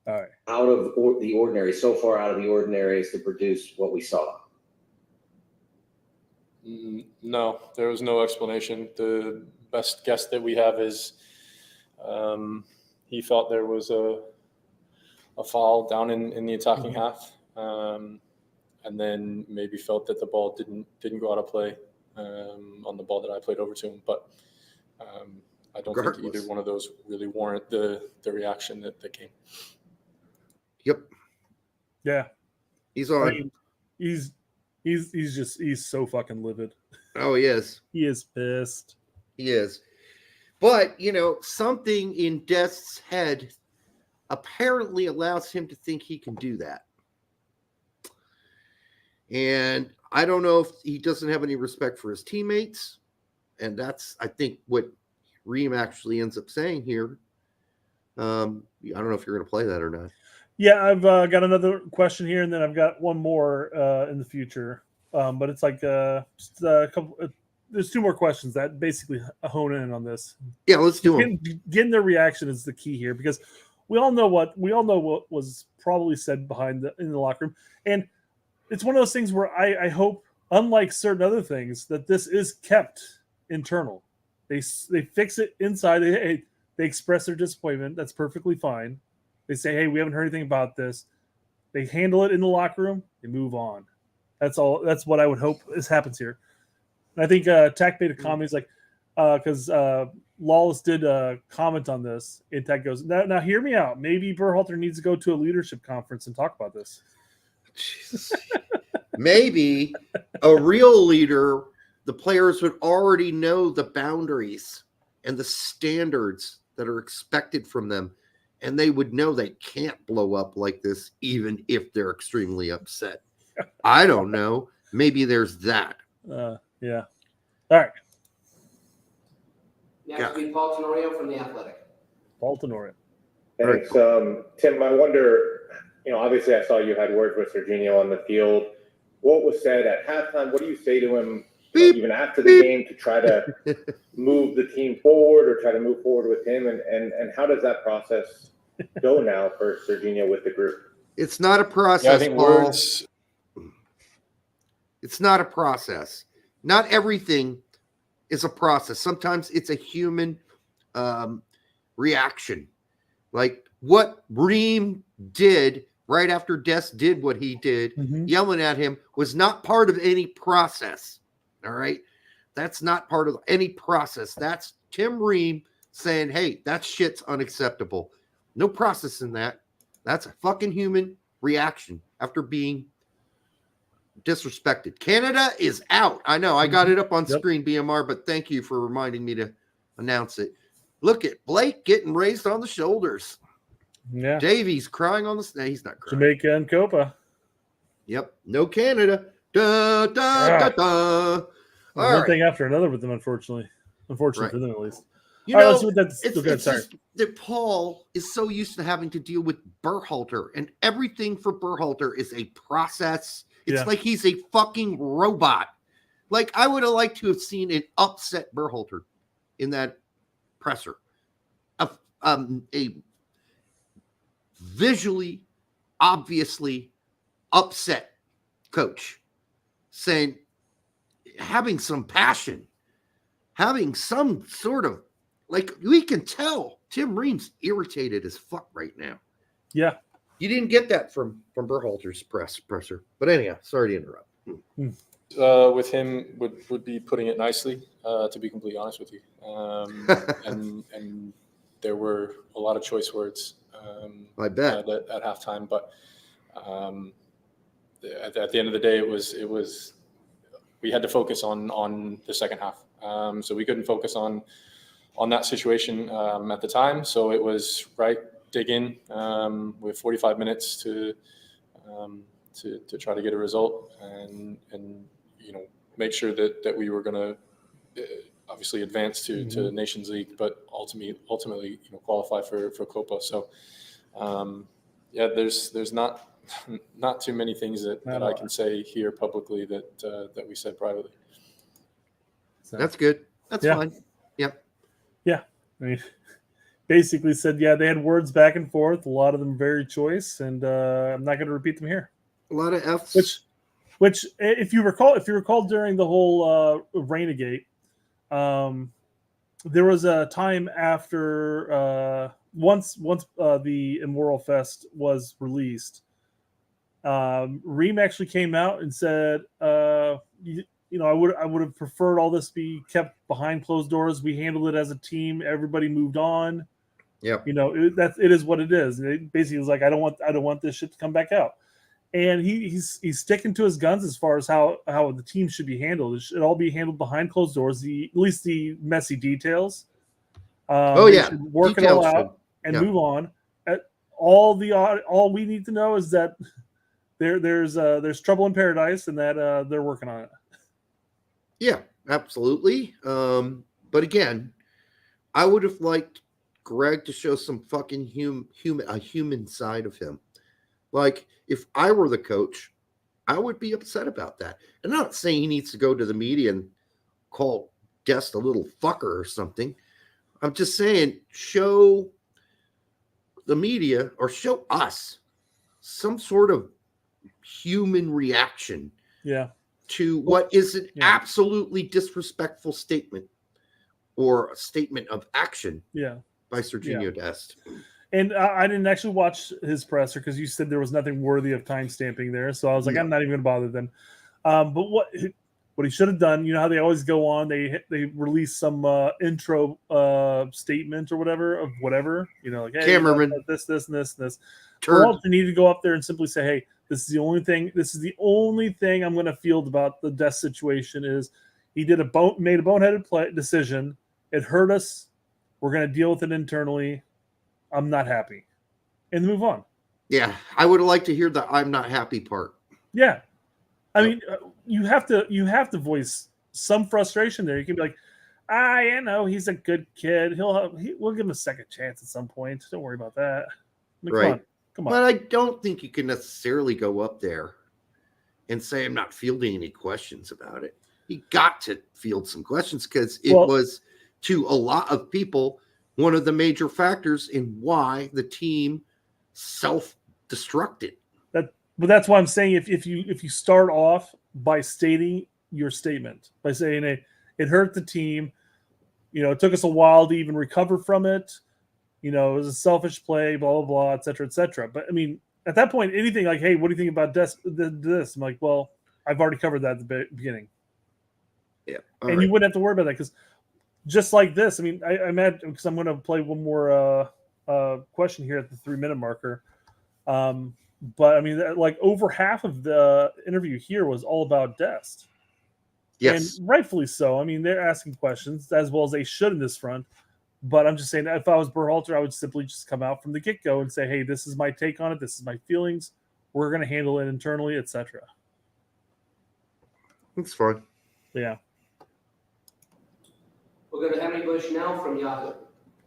All right. Out of the ordinary, so far out of the ordinary as to produce what we saw. No, there was no explanation. The best guess that we have is he felt there was a foul down in the attacking half, and then maybe felt that the ball didn't go out of play on the ball that I played over to him. But I don't think either one of those really warrant the reaction that came. Yep. Yeah. He's on. I mean, he's so fucking livid. Oh, he is. He is pissed. He is. But, something in Dest's head apparently allows him to think he can do that. And I don't know if he doesn't have any respect for his teammates. And that's, I think, what Reem actually ends up saying here. I don't know if you're going to play that or not. Yeah, I've got another question here, and then I've got one more in the future. But it's like just a couple. There's two more questions that basically hone in on this. Yeah, let's do them. Getting their reaction is the key here, because we all know what was probably said in the locker room, and it's one of those things where I hope, unlike certain other things, that this is kept internal. They fix it inside. They express their disappointment. That's perfectly fine. They say, "Hey, we haven't heard anything about this." They handle it in the locker room. They move on. That's all. That's what I would hope happens here. And I think Tack made a comment. He's like, because Lawless did comment on this. And Tack goes, now hear me out. Maybe Berhalter needs to go to a leadership conference and talk about this. Jesus. Maybe a real leader, the players would already know the boundaries and the standards that are expected from them. And they would know they can't blow up like this, even if they're extremely upset. I don't know. Maybe there's that. Yeah. All right. Next will be Paul Tenorio from The Athletic. Paul Tenorio. Thanks. Tim, I wonder, obviously I saw you had words with Sergino on the field. What was said at halftime? What do you say to him even after the game to try to move the team forward or try to move forward with him? And how does that process go now for Sergino with the group? It's not a process, Yeah, I think Paul. words. It's not a process. Not everything is a process. Sometimes it's a human reaction. Like what Reem did right after Dest did what he did, yelling at him, was not part of any process. All right? That's not part of any process. That's Tim Reem saying, "Hey, that shit's unacceptable." No process in that. That's a fucking human reaction after being disrespected. Canada is out. I know. I got it up on screen, BMR, but thank you for reminding me to announce it. Look at Blake getting raised on the shoulders. Yeah. Davies crying on the... No, he's not crying. Jamaica and Copa. Yep. No Canada. Da, da, da, da. One thing after another with them, unfortunately. Unfortunately for them, at least. You know, let's see what that's it's just that Paul is so used to having to deal with Berhalter, and everything for Berhalter is a process. It's like he's a fucking robot. Like, I would have liked to have seen an upset Berhalter in that presser. A visually, obviously upset coach saying, having some passion, having some sort of, like, we can tell Tim Ream's irritated as fuck right now. Yeah. You didn't get that from Berhalter's presser. But anyhow, sorry to interrupt. With him would be putting it nicely, to be completely honest with you. And there were a lot of choice words. I bet at halftime, but at the end of the day, it was we had to focus on the second half. So we couldn't focus on that situation at the time. So it was dig in with 45 minutes to try to get a result and make sure that we were going to obviously advance to Nations League, but ultimately qualify for Copa. So there's not too many things that I can say here publicly that we said privately. So, that's good. That's fine. Yep. Yeah. I mean, basically said, they had words back and forth, a lot of them very choice, and I'm not going to repeat them here. A lot of F's. Which, if you recall during the whole Rainagate, there was a time after once the Immoral Fest was released, Ream actually came out and said, I would have preferred all this be kept behind closed doors. We handled it as a team. Everybody moved on. Yeah. It is what it is. And it basically was like, I don't want this shit to come back out. And he's sticking to his guns as far as how the team should be handled. It should all be handled behind closed doors. At least the messy details. Work details it all out and move on. All we need to know is that there's trouble in paradise and that they're working on it. Yeah, absolutely. But again, I would have liked Gregg to show some fucking human side of him. Like, if I were the coach, I would be upset about that. And I'm not saying he needs to go to the media and call Dest a little fucker or something. I'm just saying, show the media or show us some sort of human reaction to what is an absolutely disrespectful statement or a statement of action by Sergino Dest. And I didn't actually watch his presser because you said there was nothing worthy of time stamping there. So I was like, I'm not even going to bother then. But what he should have done, how they always go on, they release some intro statement or whatever, like, hey, cameraman, this, and this. Berhalter needed to go up there and simply say, hey, this is the only thing I'm going to field about the Dest situation is he made a boneheaded decision. It hurt us. We're going to deal with it internally. I'm not happy, and move on. Yeah, I would like to hear the "I'm not happy" part. Yeah, I mean, you have to voice some frustration there. You can be like, he's a good kid. We'll give him a second chance at some point. Don't worry about that. Come on. But I don't think you can necessarily go up there and say I'm not fielding any questions about it. He got to field some questions because it was, to a lot of people, one of the major factors in why the team self-destructed. But that's why I'm saying if you start off by stating your statement, by saying it hurt the team, it took us a while to even recover from it, it was a selfish play, blah, blah, blah, et cetera, et cetera. But I mean, at that point, anything like, hey, what do you think about this? I'm like, well, I've already covered that at the beginning. Yeah. And you wouldn't have to worry about that because just like this, I mean, I'm at, because I'm going to play one more question here at the 3-minute marker. But I mean, like over half of the interview here was all about Dest. Yes. And rightfully so. I mean, they're asking questions as well as they should in this front. But I'm just saying, if I was Berhalter, I would simply just come out from the get-go and say, hey, this is my take on it. This is my feelings. We're going to handle it internally, etc. That's fine. Yeah. We'll go to Henry Bush now from Yahoo.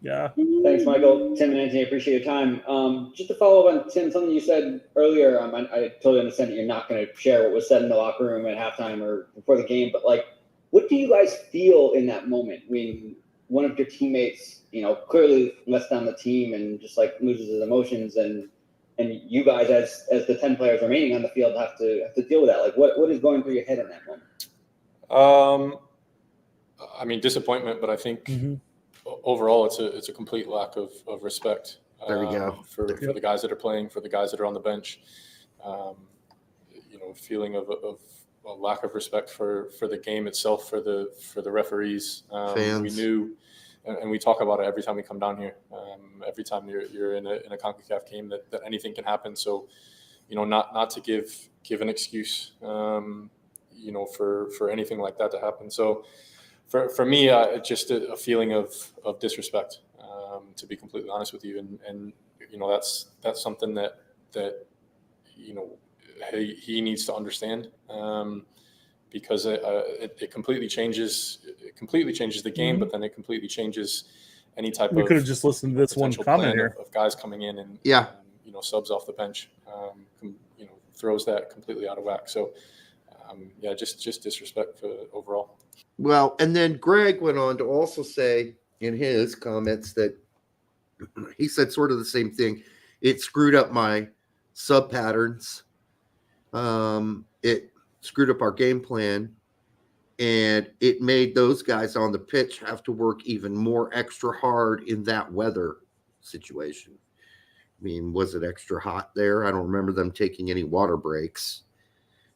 Yeah. Thanks, Michael. Tim and Anthony, I appreciate your time. Just to follow up on Tim, something you said earlier, I totally understand that you're not going to share what was said in the locker room at halftime or before the game, but what do you guys feel in that moment when one of your teammates, clearly lets down the team and just loses his emotions, and you guys as the 10 players remaining on the field have to deal with that? What is going through your head in that moment? I mean, disappointment, but I think Mm-hmm. overall it's a complete lack of respect. There we go. For the guys that are playing, for the guys that are on the bench. Feeling of a lack of respect for the game itself, for the referees. Fans. We knew, and we talk about it every time we come down here. Every time you're in a CONCACAF game, that anything can happen. So, not to give an excuse, for anything like that to happen. So, for me, just a feeling of disrespect, to be completely honest with you, and that's something that he needs to understand, because it completely changes the game, but then it completely changes any type We of. could have just listened to this one potential comment plan here. of guys coming in and subs off the bench, throws that completely out of whack. So just disrespect overall. Well, and then Gregg went on to also say in his comments that he said sort of the same thing. It screwed up my sub patterns. It screwed up our game plan, and it made those guys on the pitch have to work even more extra hard in that weather situation. I mean, was it extra hot there? I don't remember them taking any water breaks,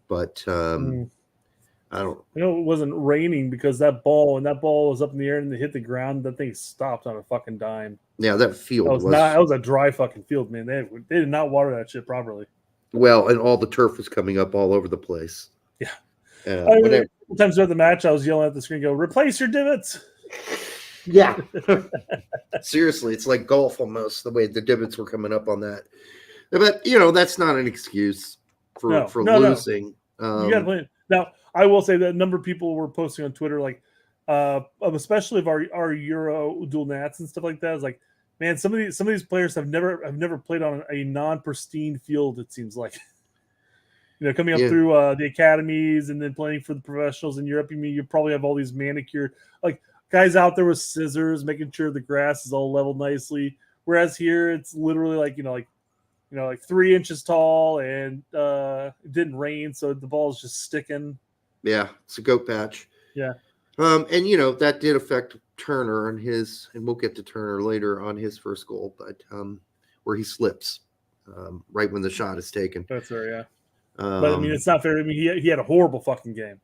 but I don't. It wasn't raining because that ball was up in the air and it hit the ground. That thing stopped on a fucking dime. Yeah, that field that was a dry fucking field, man. They did not water that shit properly. Well, and all the turf was coming up all over the place. Yeah. Whenever, Sometimes during the match, I was yelling at the screen, "Go replace your divots." Yeah. Seriously, it's like golf almost, the way the divots were coming up on that. But, that's not an excuse for losing. You got to play it. Now, I will say that a number of people were posting on Twitter, like, especially of our Euro dual nats and stuff like that. It's like, man, some of these players have never played on a non-pristine field, it seems like. Coming up through the academies and then playing for the professionals in Europe. You probably have all these manicured, like, guys out there with scissors, making sure the grass is all leveled nicely. Whereas here, it's literally like 3 inches tall, and it didn't rain, so the ball is just sticking. Yeah, it's a goat patch. Yeah. And that did affect Turner and we'll get to Turner later on his first goal, but where he slips right when the shot is taken. That's right, yeah. But I mean, it's not fair. I mean, he had a horrible fucking game.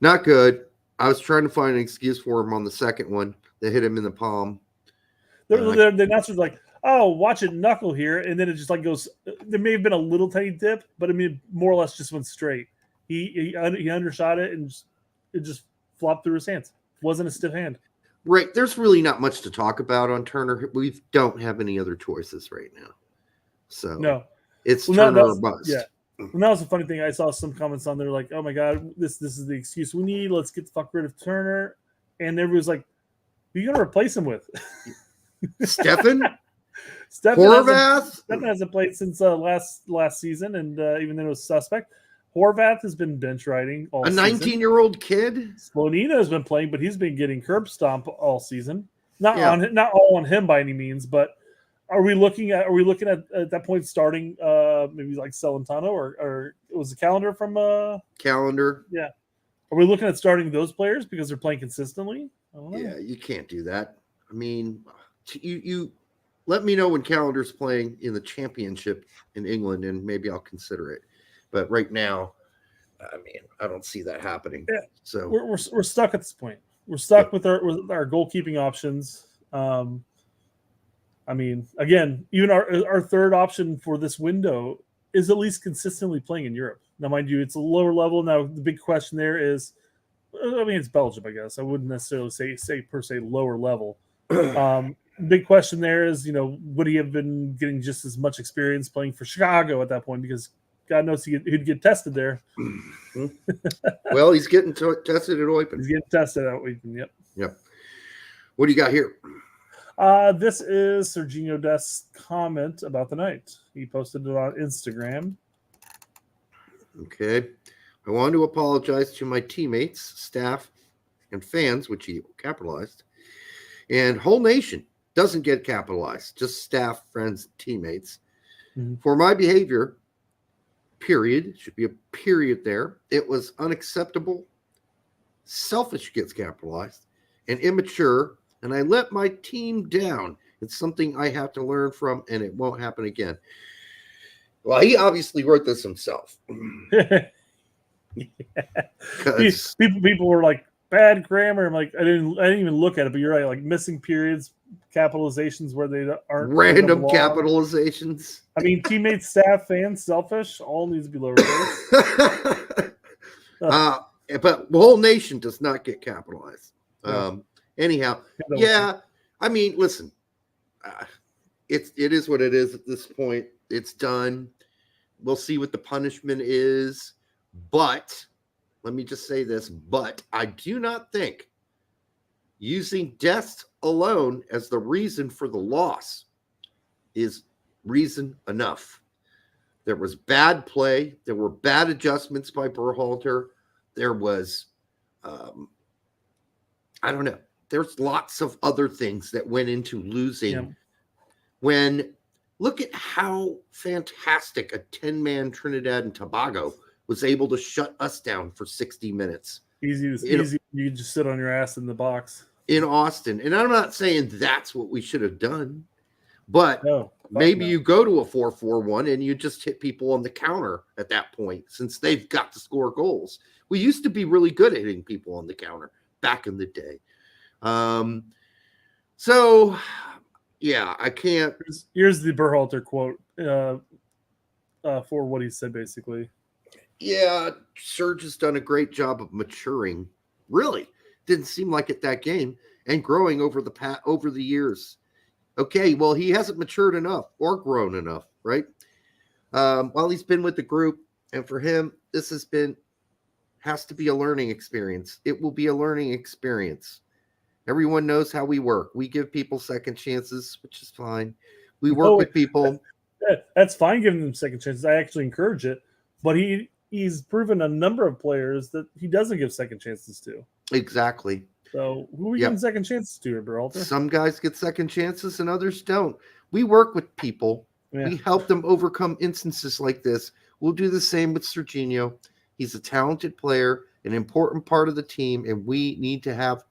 Not good. I was trying to find an excuse for him on the second one. They hit him in the palm. The announcer's like, "Oh, watch it knuckle here," and then it just like goes. There may have been a little tiny dip, but I mean, more or less just went straight. He undershot it, and it just flopped through his hands. It wasn't a stiff hand. Right. There's really not much to talk about on Turner. We don't have any other choices right now. So no, it's Turner or bust. Yeah. And that was a funny thing. I saw some comments on there like, "Oh my god, this is the excuse we need. Let's get the fuck rid of Turner." And everybody's like, "Who you gonna replace him with?" Stefan Horvath. Stefan hasn't played since last season, and even then it was suspect. Horvath has been bench riding all season. 19-year-old kid. Slonina has been playing, but he's been getting curb stomp all season. Not all on him by any means, but are we looking at that point starting maybe like Celentano or it was a calendar from Calendar? Yeah. Are we looking at starting those players because they're playing consistently? I don't know. Yeah, you can't do that. I mean, you let me know when Calendar's playing in the championship in England, and maybe I'll consider it. But right now, I mean, I don't see that happening. Yeah. So we're stuck at this point. We're stuck with our goalkeeping options. I mean, again, even our third option for this window is at least consistently playing in Europe. Now, mind you, it's a lower level. Now, the big question there is, I mean, it's Belgium, I guess. I wouldn't necessarily say per se lower level. Big question there is, would he have been getting just as much experience playing for Chicago at that point? Because God knows he'd get tested there. Well, he's getting tested at Eupen. He's getting tested at Eupen, yep. Yep. What do you got here? This is Sergino Dest's comment about the night. He posted it on Instagram. Okay. I want to apologize to my teammates, staff, and fans, which he capitalized, and whole nation doesn't get capitalized, just staff, friends, teammates, for my behavior, period. Should be a period there. It was unacceptable selfish gets capitalized, and immature, and I let my team down. It's something I have to learn from, and it won't happen again. Well, he obviously wrote this himself. People were like, bad grammar. I'm like, I didn't even look at it, but you're right. Like missing periods, capitalizations where they aren't random capitalizations. I mean, teammates, staff, fans, selfish, all needs to be lowercase. But the whole nation does not get capitalized. Anyhow, yeah. I mean, listen, it is what it is at this point. It's done. We'll see what the punishment is. But let me just say this. But I do not think using Dest alone as the reason for the loss is reason enough. There was bad play. There were bad adjustments by Berhalter. There was, I don't know. There's lots of other things that went into losing. Yeah. When look at how fantastic a 10-man Trinidad and Tobago was able to shut us down for 60 minutes. Easy. You just sit on your ass in the box in Austin. And I'm not saying that's what we should have done, but maybe you go to a 4-4-1 and you just hit people on the counter at that point, since they've got to score goals. We used to be really good at hitting people on the counter back in the day. So yeah, I can't. Here's the Berhalter quote for what he said, basically. Yeah, Serge has done a great job of maturing. Really, didn't seem like it that game, and growing over the years. Okay, well, he hasn't matured enough or grown enough, right? While he's been with the group, and for him, this has to be a learning experience. It will be a learning experience. Everyone knows how we work. We give people second chances, which is fine. We work with people. That's fine giving them second chances. I actually encourage it. But he's proven a number of players that he doesn't give second chances to. Exactly. So who are you giving second chances to, Berhalter? Some guys get second chances and others don't. We work with people. Yeah. We help them overcome instances like this. We'll do the same with Sergino. He's a talented player, an important part of the team, and we need to have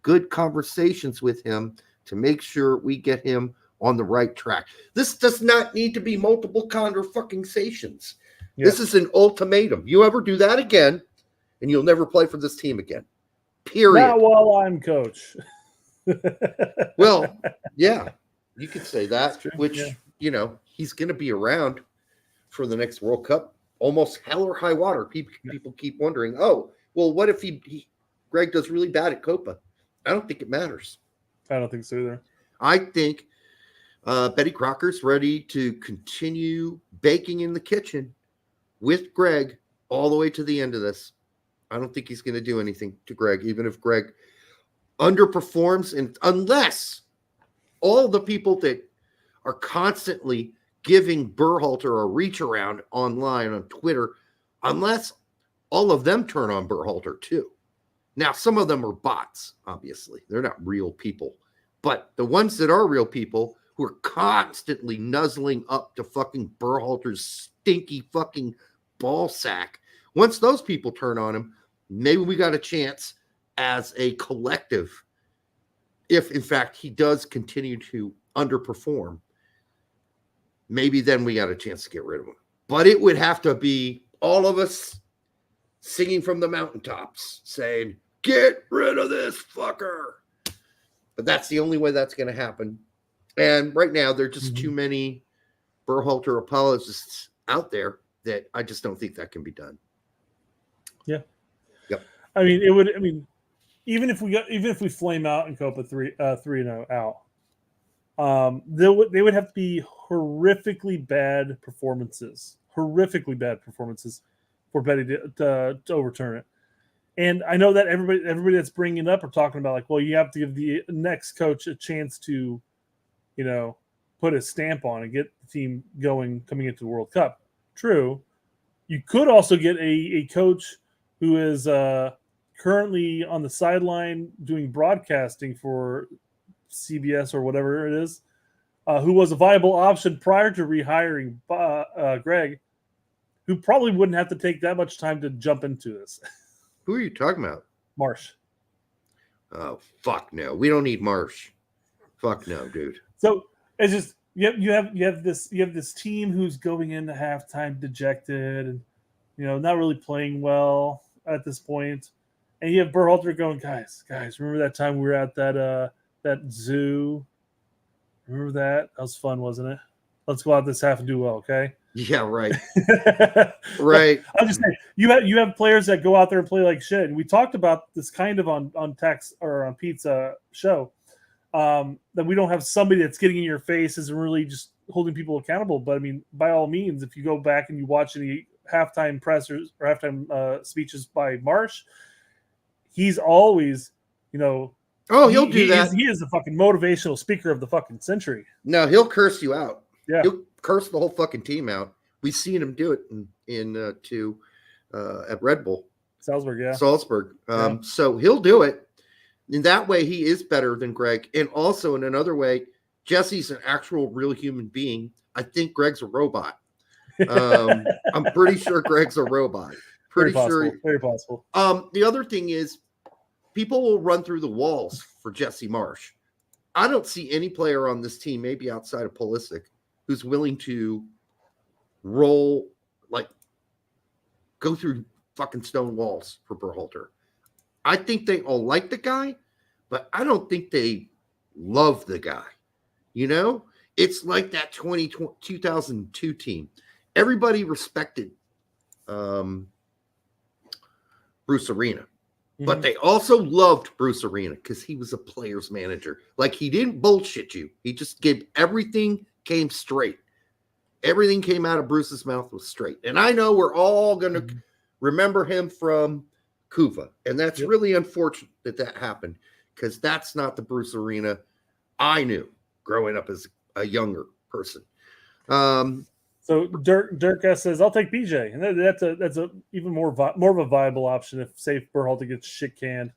good conversations with him to make sure we get him on the right track. This does not need to be multiple conversations. Yeah. This is an ultimatum. You ever do that again, and you'll never play for this team again. Period. Not while I'm coach. Well, yeah, you could say that, which, you know, he's going to be around for the next World Cup. Almost hell or high water. People keep wondering, oh, well, what if Gregg does really bad at Copa? I don't think it matters. I don't think so either. I think Betty Crocker's ready to continue baking in the kitchen with Gregg all the way to the end of this. I don't think he's going to do anything to Gregg, even if Gregg underperforms, and unless all the people that are constantly giving Berhalter a reach around online on Twitter, unless all of them turn on Berhalter too. Now, some of them are bots, obviously. They're not real people. But the ones that are real people who are constantly nuzzling up to fucking Berhalter's stinky fucking ball sack, once those people turn on him, maybe we got a chance as a collective, if in fact he does continue to underperform, maybe then we got a chance to get rid of him. But it would have to be all of us singing from the mountaintops saying, get rid of this fucker. But that's the only way that's going to happen. And right now, there are just too many Berhalter apologists out there that I just don't think that can be done. Yeah. Yep. I mean, it would. I mean, even if we flame out in Copa 3-0 out, they would have to be horrifically bad performances for Betty to overturn it. And I know that everybody that's bringing it up are talking about, like, well, you have to give the next coach a chance to, you know, put a stamp on and get the team going coming into the World Cup. True. You could also get a coach who is currently on the sideline doing broadcasting for CBS or whatever it is, who was a viable option prior to rehiring Gregg, who probably wouldn't have to take that much time to jump into this. Who are you talking about? Marsh. Oh, fuck no. We don't need Marsh. Fuck no, dude. So it's just you have this team who's going into halftime dejected and not really playing well at this point. And you have Berhalter going, guys, remember that time we were at that zoo? Remember that? That was fun, wasn't it? Let's go out this half and do well, okay? Yeah, right. Right. I'm just saying, you have players that go out there and play like shit. And we talked about this kind of on Tex or on Pete's show, that we don't have somebody that's getting in your face and really just holding people accountable. But I mean, by all means, if you go back and you watch any halftime pressers or halftime speeches by Marsh, he's always, he'll do that. He is the fucking motivational speaker of the fucking century. No, he'll curse you out. Yeah, he'll curse the whole fucking team out. We've seen him do it at Red Bull. Salzburg, yeah. So he'll do it. In that way, he is better than Gregg. And also in another way, Jesse's an actual real human being. I think Gregg's a robot. I'm pretty sure Gregg's a robot. Very possible. The other thing is people will run through the walls for Jesse Marsh. I don't see any player on this team, maybe outside of Pulisic, who's willing to go through fucking stone walls for Berhalter. I think they all like the guy, but I don't think they love the guy. It's like that 2002 team. Everybody respected Bruce Arena, but they also loved Bruce Arena because he was a player's manager. Like, he didn't bullshit you. He just gave everything came straight. Everything came out of Bruce's mouth was straight. And I know we're all going to remember him from Kuva. And that's really unfortunate that happened because that's not the Bruce Arena I knew growing up as a younger person. So Dirk S says, I'll take BJ. And that's a even more of a viable option if, say, Berhalter gets shit canned.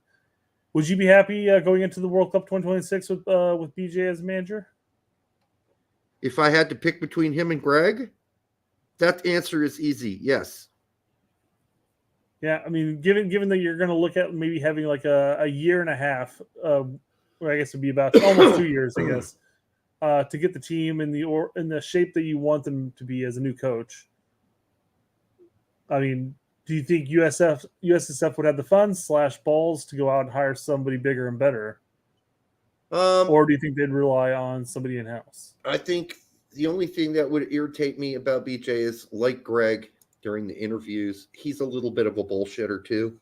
Would you be happy going into the World Cup 2026 with BJ as manager? If I had to pick between him and Gregg, that answer is easy. Yes. Yeah, I mean, given that you're going to look at maybe having like a year and a half, I guess it'd be about almost 2 years, I guess, to get the team in the shape that you want them to be as a new coach. I mean, do you think USSF would have the funds / balls to go out and hire somebody bigger and better? Or do you think they'd rely on somebody in-house? I think the only thing that would irritate me about BJ is, like Gregg during the interviews, he's a little bit of a bullshitter too.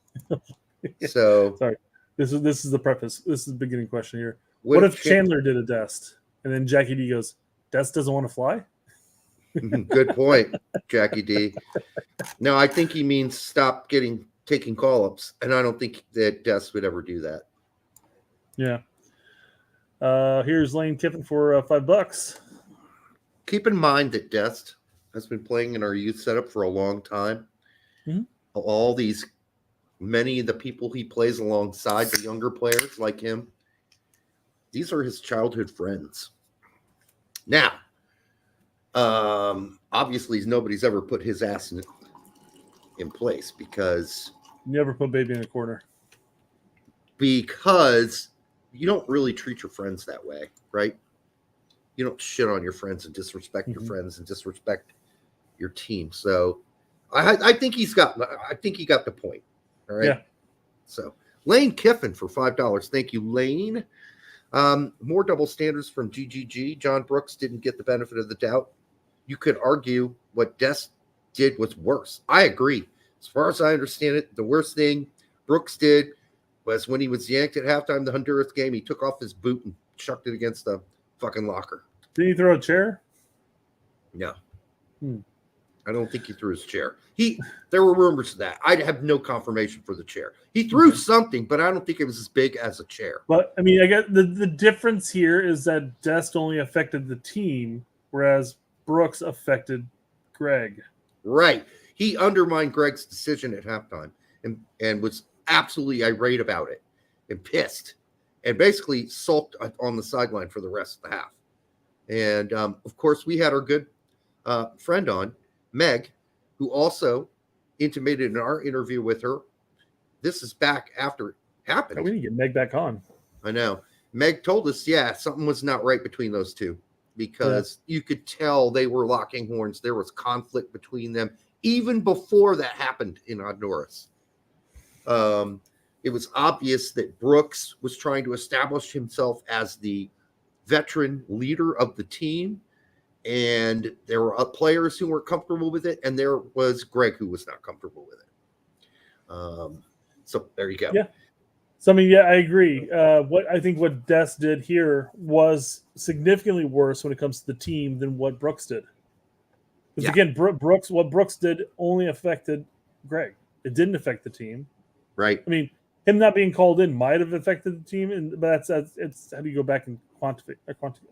So sorry, this is the preface. This is the beginning question here. What if Chandler did a Dest, and then Jackie D goes, Dest doesn't want to fly? Good point, Jackie D. No, I think he means stop taking call-ups, and I don't think that Dest would ever do that. Yeah. Here's Lane Kiffin for $5. Keep in mind that Dest has been playing in our youth setup for a long time. Mm-hmm. Many of the people he plays alongside, the younger players like him, these are his childhood friends. Now, obviously nobody's ever put his ass in place because never put baby in a corner. Because you don't really treat your friends that way, right? You don't shit on your friends and disrespect your friends and disrespect your team. So I think he got the point. All right. Yeah. So Lane Kiffin for $5. Thank you, Lane. More double standards from GGG. John Brooks didn't get the benefit of the doubt. You could argue what Dest did was worse. I agree. As far as I understand it, the worst thing Brooks did was when he was yanked at halftime of the Honduras game, he took off his boot and chucked it against the fucking locker. Did he throw a chair? No. I don't think he threw his chair. There were rumors of that. I have no confirmation for the chair. He threw something, but I don't think it was as big as a chair. But, I mean, I guess the difference here is that Dest only affected the team, whereas Brooks affected Gregg. Right. He undermined Gregg's decision at halftime and was absolutely irate about it and pissed and basically sulked on the sideline for the rest of the half. And, of course, we had our good friend on, Meg, who also intimated in our interview with her, this is back after happened. We need to get Meg back on. I know. Meg told us, something was not right between those two because you could tell they were locking horns. There was conflict between them even before that happened in Honduras. It was obvious that Brooks was trying to establish himself as the veteran leader of the team, and there were players who weren't comfortable with it, and there was Gregg who was not comfortable with it. So there you go. Yeah. So I mean, I agree. What Dest did here was significantly worse when it comes to the team than what Brooks did. Because again, what Brooks did only affected Gregg. It didn't affect the team. Right. I mean, him not being called in might have affected the team, but it's how do you go back and quantify?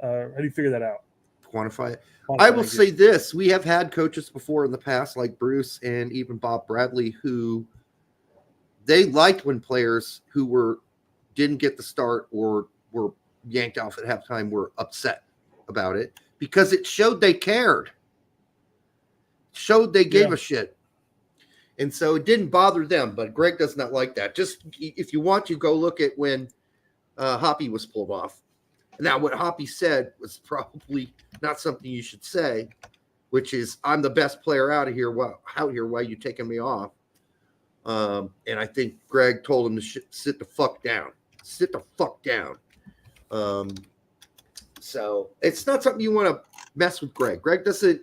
How do you figure that out? Quantify it. I will say this: we have had coaches before in the past, like Bruce and even Bob Bradley, who they liked when players who didn't get the start or were yanked off at halftime were upset about it because it showed they cared, showed they gave a shit. And so it didn't bother them, but Gregg does not like that. Just if you want to go look at when Hoppy was pulled off. Now, what Hoppy said was probably not something you should say, which is, I'm the best player out here. Why are you taking me off? And I think Gregg told him to sit the fuck down. Sit the fuck down. So it's not something you want to mess with Gregg. Gregg doesn't.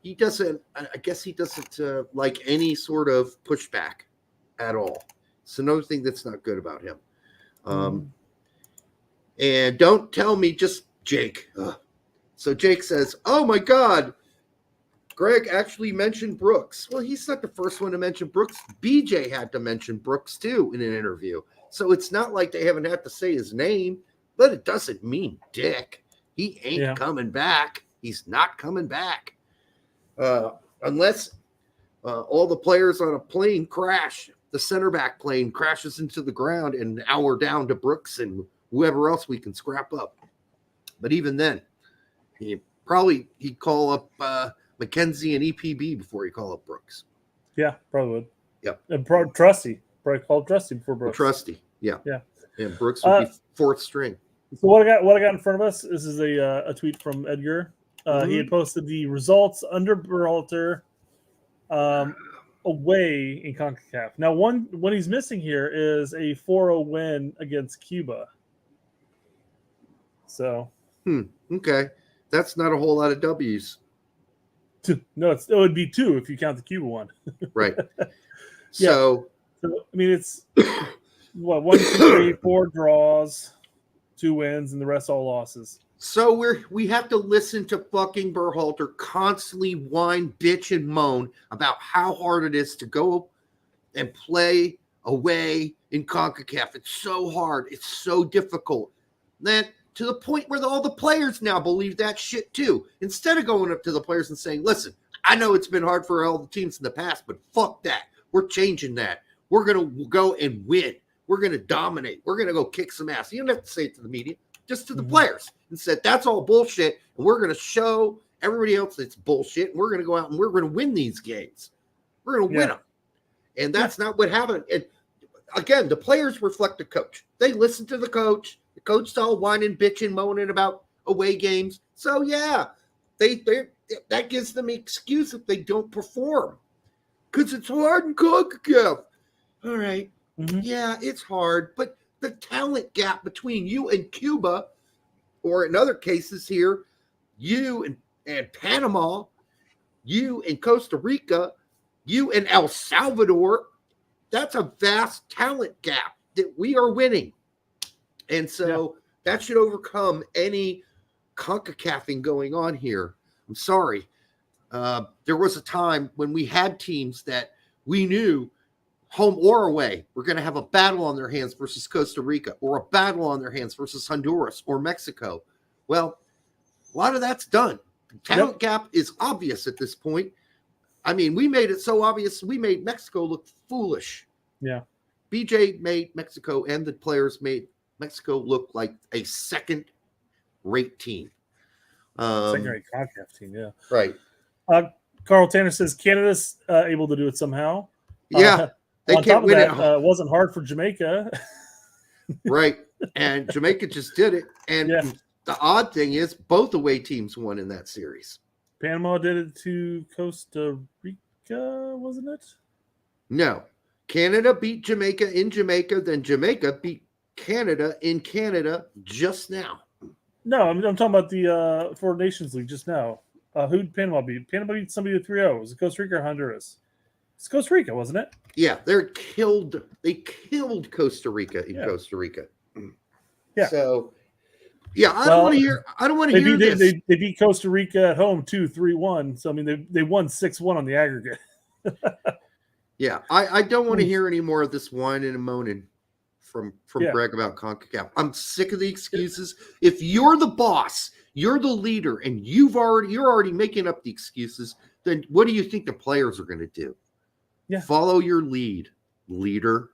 I guess he doesn't like any sort of pushback at all. It's another thing that's not good about him. And don't tell me just Jake. So Jake says, oh my God, Gregg actually mentioned Brooks. Well, he's not the first one to mention Brooks. BJ had to mention Brooks too in an interview. So it's not like they haven't had to say his name, but it doesn't mean dick. He ain't coming back. He's not coming back. Unless all the players on a plane crash, the center back plane crashes into the ground, and now we're down to Brooks and whoever else we can scrap up. But even then, he'd call up McKenzie and EPB before he call up Brooks. Yeah, probably would. Yep. And Trusty. Probably called Trusty before Brooks. Trusty, yeah. Yeah. And Brooks would be fourth string. So what I got in front of us, this is a tweet from Edgar. He had posted the results under Berhalter away in CONCACAF. Now, what he's missing here is a 4-0 win against Cuba. So, okay, that's not a whole lot of W's. No, it would be 2 if you count the Cuba one. Right. So, I mean, it's 1, 2, 3, 4 draws, 2 wins, and the rest all losses. So we have to listen to fucking Berhalter constantly whine, bitch, and moan about how hard it is to go and play away in CONCACAF. It's so hard. It's so difficult. Then to the point where all the players now believe that shit too. Instead of going up to the players and saying, listen, I know it's been hard for all the teams in the past, but fuck that. We're changing that. We're going to go and win. We're going to dominate. We're going to go kick some ass. You don't have to say it to the media. Just to the players, and said that's all bullshit, and we're going to show everybody else it's bullshit, and we're going to go out and we're going to win these games. We're going to win them, and that's not what happened. And again, the players reflect the coach. They listen to the coach. The coach's all whining, bitching, moaning about away games. So they that gives them an excuse if they don't perform, because it's hard in CONCACAF. All right, yeah, it's hard, but the talent gap between you and Cuba, or in other cases here, you and Panama, you and Costa Rica, you and El Salvador, that's a vast talent gap that we are winning. And so that should overcome any CONCACAFing going on here. I'm sorry. There was a time when we had teams that we knew, home or away, we're going to have a battle on their hands versus Costa Rica, or a battle on their hands versus Honduras or Mexico. Well, a lot of that's done. The talent gap is obvious at this point. I mean, we made it so obvious, we made Mexico look foolish. Yeah. BJ made Mexico and the players made Mexico look like a second-rate team. Second-rate CONCACAF team, yeah. Right. Carl Tanner says Canada's able to do it somehow. Yeah. They On can't top of win that, at home. it wasn't hard for Jamaica. Right. And Jamaica just did it. And the odd thing is both away teams won in that series. Panama did it to Costa Rica, wasn't it? No. Canada beat Jamaica in Jamaica, then Jamaica beat Canada in Canada just now. No, I'm talking about the for Nations League just now. Who did Panama beat? Panama beat somebody with 3-0. Was it Costa Rica or Honduras? It's Costa Rica, wasn't it? Yeah, they killed Costa Rica in Costa Rica. Yeah. So yeah, I don't want to hear this. They beat Costa Rica at home too, 3-1. So I mean they won 6-1 on the aggregate. Yeah, I don't want to hear any more of this whining and moaning from Gregg about CONCACAF. I'm sick of the excuses. If you're the boss, you're the leader, and you're already making up the excuses, then what do you think the players are going to do? Yeah. Follow your lead, leader.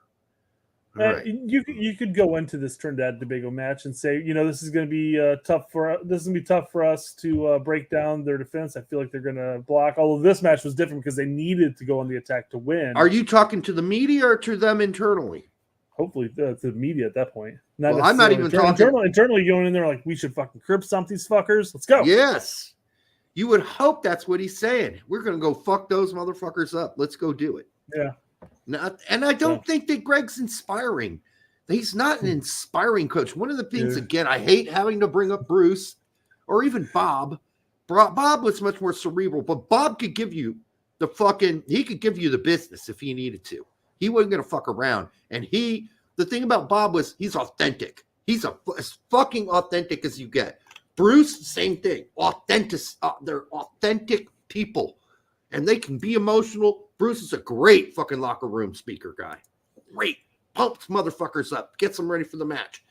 All right. You could go into this Trinidad and Tobago match and say, this is going to be tough for us to break down their defense. I feel like they're going to block. Although this match was different because they needed to go on the attack to win. Are you talking to the media or to them internally? Hopefully to the media at that point. I'm not even talking internally going in there like we should fucking crib stomp these fuckers. Let's go. Yes. You would hope that's what he's saying. We're going to go fuck those motherfuckers up. Let's go do it. Yeah. And I don't think that Gregg's inspiring. He's not an inspiring coach. One of the things, again, I hate having to bring up Bruce or even Bob. Bob was much more cerebral, but Bob could give you he could give you the business if he needed to. He wasn't going to fuck around. And the thing about Bob was he's authentic. He's as fucking authentic as you get. Bruce, same thing. They're authentic people. And they can be emotional. Bruce is a great fucking locker room speaker guy. Great. Pumps motherfuckers up. Gets them ready for the match.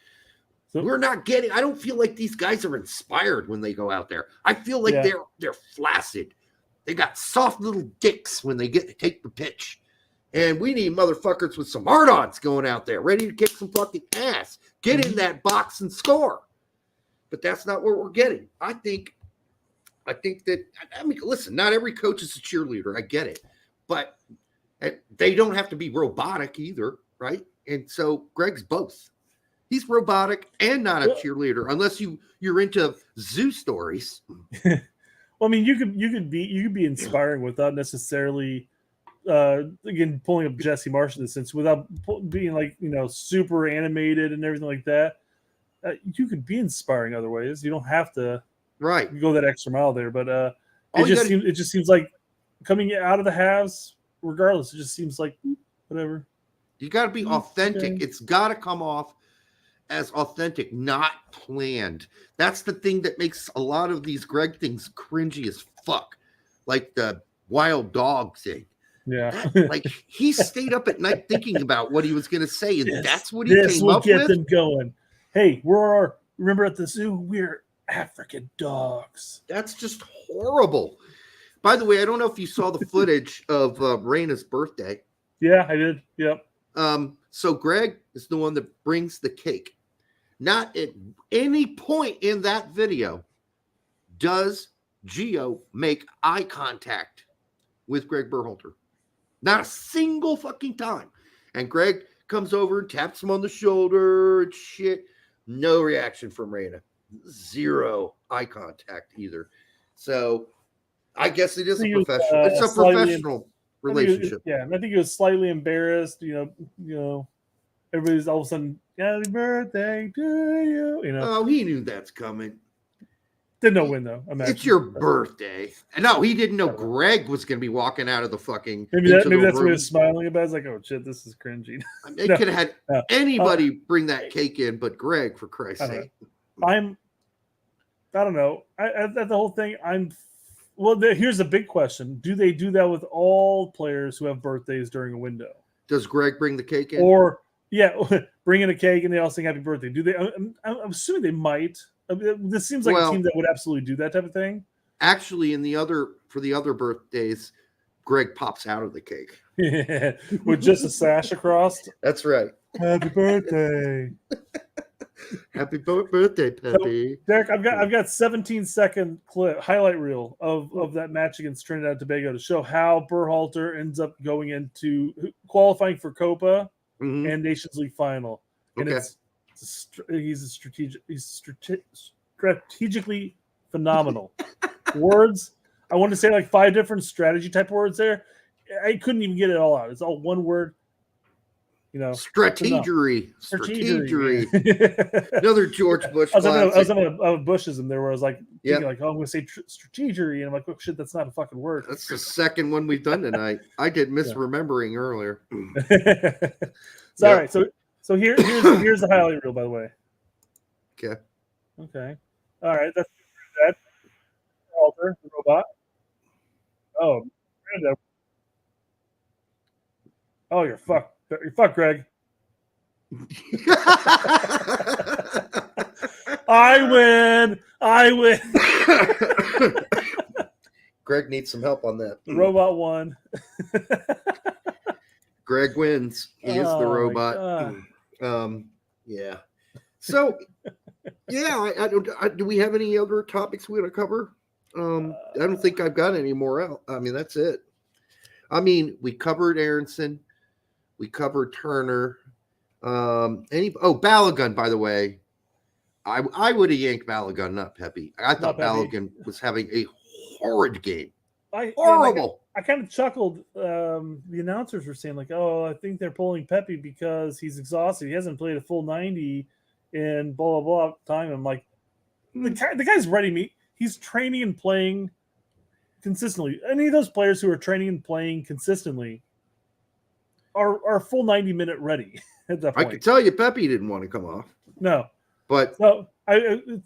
So, I don't feel like these guys are inspired when they go out there. I feel like they're flaccid. They got soft little dicks when they get to take the pitch. And we need motherfuckers with some hard-ons going out there, ready to kick some fucking ass. Get in that box and score. But that's not what we're getting. I think that, listen, not every coach is a cheerleader. I get it. But they don't have to be robotic either, right? And so Gregg's both. He's robotic and not a cheerleader, unless you're into zoo stories. Well, I mean, you could be inspiring without necessarily, again, pulling up Jesse Marsh in this sense, without being like super animated and everything like that. You could be inspiring other ways. You don't have to go that extra mile there. But it just seems like coming out of the halves, regardless, it just seems like whatever. You got to be authentic. Okay. It's got to come off as authentic, not planned. That's the thing that makes a lot of these Gregg things cringy as fuck, like the wild dog thing. Yeah, like he stayed up at night thinking about what he was going to say, and that's what he came up with. This will get them going. Hey, remember at the zoo, we're African dogs. That's just horrible. By the way, I don't know if you saw the footage of Raina's birthday. Yeah, I did. Yep. So Gregg is the one that brings the cake. Not at any point in that video does Gio make eye contact with Gregg Berhalter. Not a single fucking time. And Gregg comes over and taps him on the shoulder and shit. No reaction from Raina. Zero eye contact either. So I guess it is a professional. It's a professional relationship. I think he was slightly embarrassed. Everybody's all of a sudden, happy birthday to you. Oh, he knew that's coming. Didn't know when though. It's your birthday. And no, he didn't know Gregg was going to be walking out of the fucking. Maybe that's what he was smiling about. It's like, oh shit, this is cringy. It could have had anybody bring that cake in, but Gregg, for Christ's sake. I don't know. At the whole thing, here's the big question: do they do that with all players who have birthdays during a window? Does Gregg bring the cake in? Or bring in a cake and they all sing happy birthday? Do they? I'm assuming they might. This seems like a team that would absolutely do that type of thing. Actually, for the other birthdays, Gregg pops out of the cake with just a sash across. That's right. Happy birthday. Happy birthday, Peppy. So, Derek, I've got 17-second clip highlight reel of that match against Trinidad and Tobago to show how Berhalter ends up going into qualifying for Copa and Nations League final. And he's strategically phenomenal. Words, I wanted to say like 5 different strategy type words there. I couldn't even get it all out. It's all one word. You know, strategery. Another George Bush. I was having a Bushism there where I was like, thinking like, oh, I'm going to say strategery, and I'm like, oh shit, that's not a fucking word. That's the second one we've done tonight. I did misremembering earlier. All right, so here's the highlight reel, by the way. Okay. All right, that's that. Alter, the robot. Oh, you're fucked. You're fucked, Gregg. I win. Gregg needs some help on that. The robot won. Gregg wins. He is the robot. Yeah. So, yeah. Do we have any other topics we're going to cover? I don't think I've got any more out. I mean, that's it. I mean, we covered Aaronson. We covered Turner. Balogun, by the way. I would have yanked Balogun, not Pepe. I thought Balogun was having a horrid game. Horrible. I kind of chuckled. The announcers were saying, like, oh, I think they're pulling Pepe because he's exhausted. He hasn't played a full 90 in blah, blah, blah time. I'm like, the guy's ready meat. He's training and playing consistently. Any of those players who are training and playing consistently are full 90-minute ready at that point. I can tell you Pepe didn't want to come off. No. But and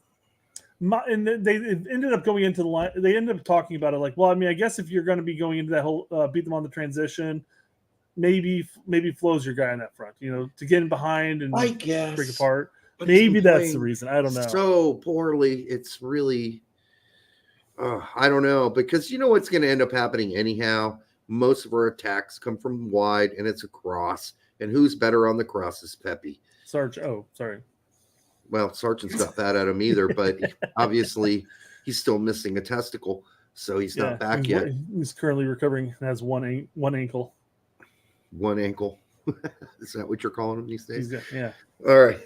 they ended up going into the line. They ended up talking about it like, well, I mean, I guess if you're going to be going into that whole beat them on the transition, maybe Flo's your guy on that front, to get in behind and break apart. Maybe that's the reason. I don't know. So poorly. It's really, I don't know, because you know what's going to end up happening anyhow. Most of our attacks come from wide, and it's a cross. And who's better on the cross is Pepe. Sarge. Oh, sorry. Well, Sargent's not that at him either, but obviously he's still missing a testicle, so he's not back yet. He's currently recovering and has one ankle. One ankle. Is that what you're calling him these days? Yeah. All right.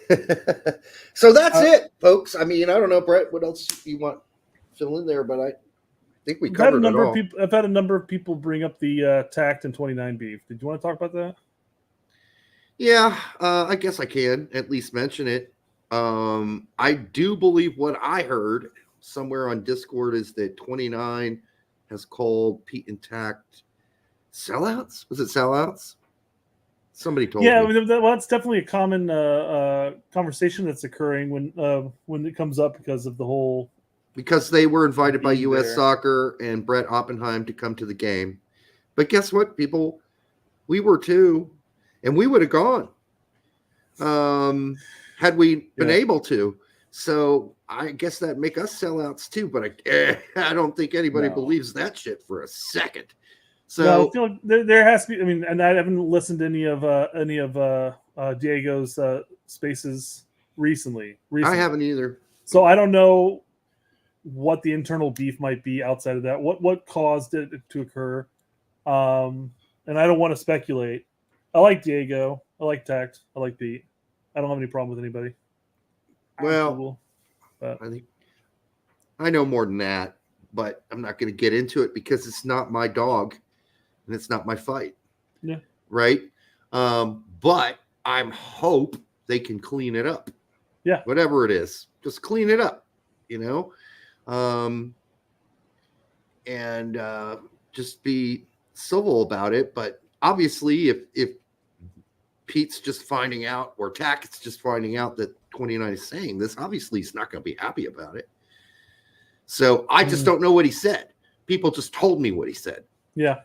So that's it, folks. I mean, I don't know, Brett, what else you want to fill in there, but I think we covered it all. I've had a number of people bring up the Tact and 29 beef. Did you want to talk about that? Yeah, I guess I can at least mention it. I do believe what I heard somewhere on Discord is that 29 has called Pete and Tact sellouts. Was it sellouts? Somebody told me. Yeah, well, it's definitely a common conversation that's occurring when it comes up because of the whole. Because they were invited by U.S. Soccer and Brett Oppenheim to come to the game. But guess what, people? We were too. And we would have gone had we been able to. So I guess that make us sellouts too. But I don't think anybody believes that shit for a second. So I feel like there has to be. I mean, and I haven't listened to any of Diego's spaces recently. I haven't either. So I don't know what the internal beef might be outside of that. What caused it to occur? And I don't want to speculate. I like Diego. I like Tact. I like Pete. I don't have any problem with anybody. Well, I think I know more than that, but I'm not going to get into it because it's not my dog and it's not my fight. Yeah. Right. But I hope they can clean it up. Yeah. Whatever it is, just clean it up, and just be civil about it. But obviously, if Pete's just finding out, or Tact's just finding out that 29 is saying this, obviously he's not going to be happy about it. So I just don't know what he said. People just told me what he said. Yeah.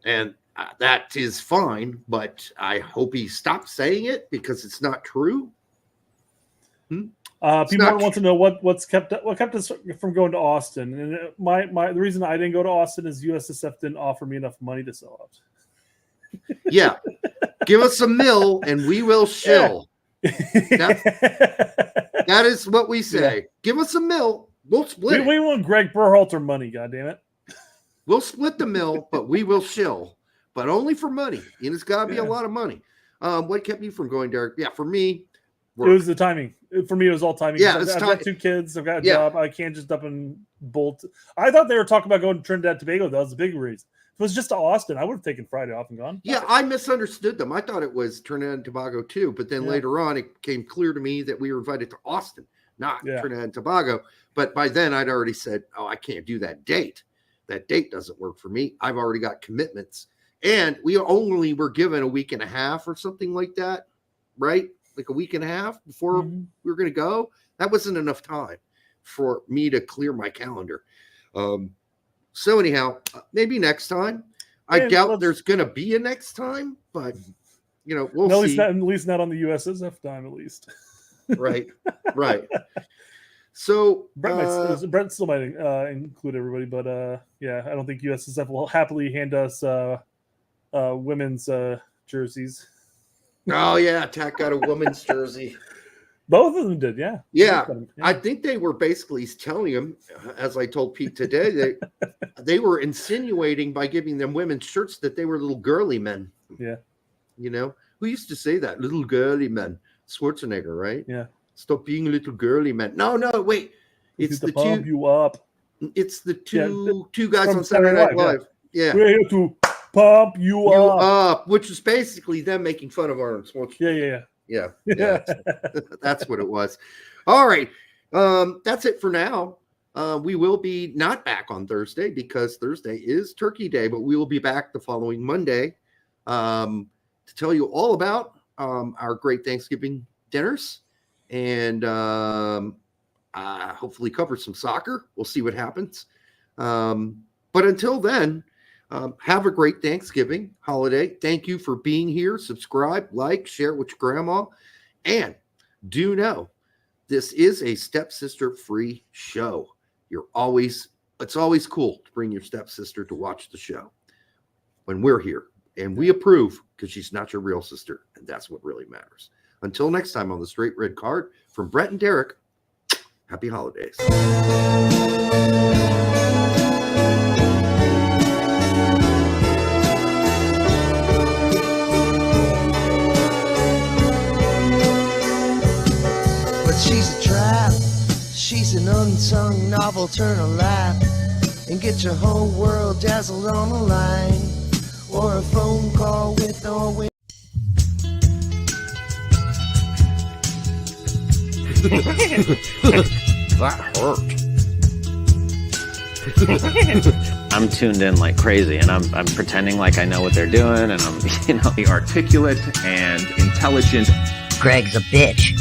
And that is fine, but I hope he stops saying it because it's not true. People want to know what kept us from going to Austin. And the reason I didn't go to Austin is USSF didn't offer me enough money to sell out. Yeah. Give us a mill and we will shill. Yeah. That is what we say. Yeah. Give us a mil. We'll split it. We want Gregg Berhalter money, goddammit. We'll split the mill, but we will shill. But only for money. And it's got to be a lot of money. What kept you from going, Derek? Yeah, for me, work. It was the timing. For me, it was all timing. Yeah, I've got 2 kids. I've got a job. I can't just up and bolt. I thought they were talking about going to Trinidad and Tobago. That was a big reason. If it was just to Austin, I would have taken Friday off and gone. Yeah, I misunderstood them. I thought it was Trinidad and Tobago too. But then later on, it became clear to me that we were invited to Austin, not Trinidad and Tobago. But by then, I'd already said, oh, I can't do that date. That date doesn't work for me. I've already got commitments. And we only were given a week and a half or something like that, right? Like a week and a half before we were going to go. That wasn't enough time for me to clear my calendar. So anyhow, maybe next time. I doubt there's going to be a next time, but, we'll see. At least not on the USSF time, at least. Right. So Brent still might include everybody, but I don't think USSF will happily hand us women's jerseys. Oh yeah, Tack got a woman's jersey. Both of them did, yeah. Yeah. I think they were basically telling him, as I told Pete today, they were insinuating by giving them women's shirts that they were little girly men. Yeah. Who used to say that? Little girly men. Schwarzenegger, right? Yeah. Stop being little girly men. No, wait. It's the pump you up. It's the two guys on Saturday Night Live. Yeah. We're here to pump you up. Which is basically them making fun of Arnold Schwarzenegger. Yeah. That's what it was. All right. That's it for now. We will be not back on Thursday because Thursday is Turkey Day, but we will be back the following Monday to tell you all about our great Thanksgiving dinners and hopefully cover some soccer. We'll see what happens. But until then, have a great Thanksgiving holiday. Thank you for being here. Subscribe, like, share with your grandma. And do know this is a stepsister free show. It's always cool to bring your stepsister to watch the show when we're here. And we approve because she's not your real sister. And that's what really matters. Until next time on the Straight Red Card, from Brett and Derek, happy holidays. But she's a trap. She's an unsung novel. Turn a lap and get your whole world dazzled on the line. Or a phone call with or with. That hurt. I'm tuned in like crazy, and I'm pretending like I know what they're doing, and I'm, the articulate and intelligent. Gregg's a bitch.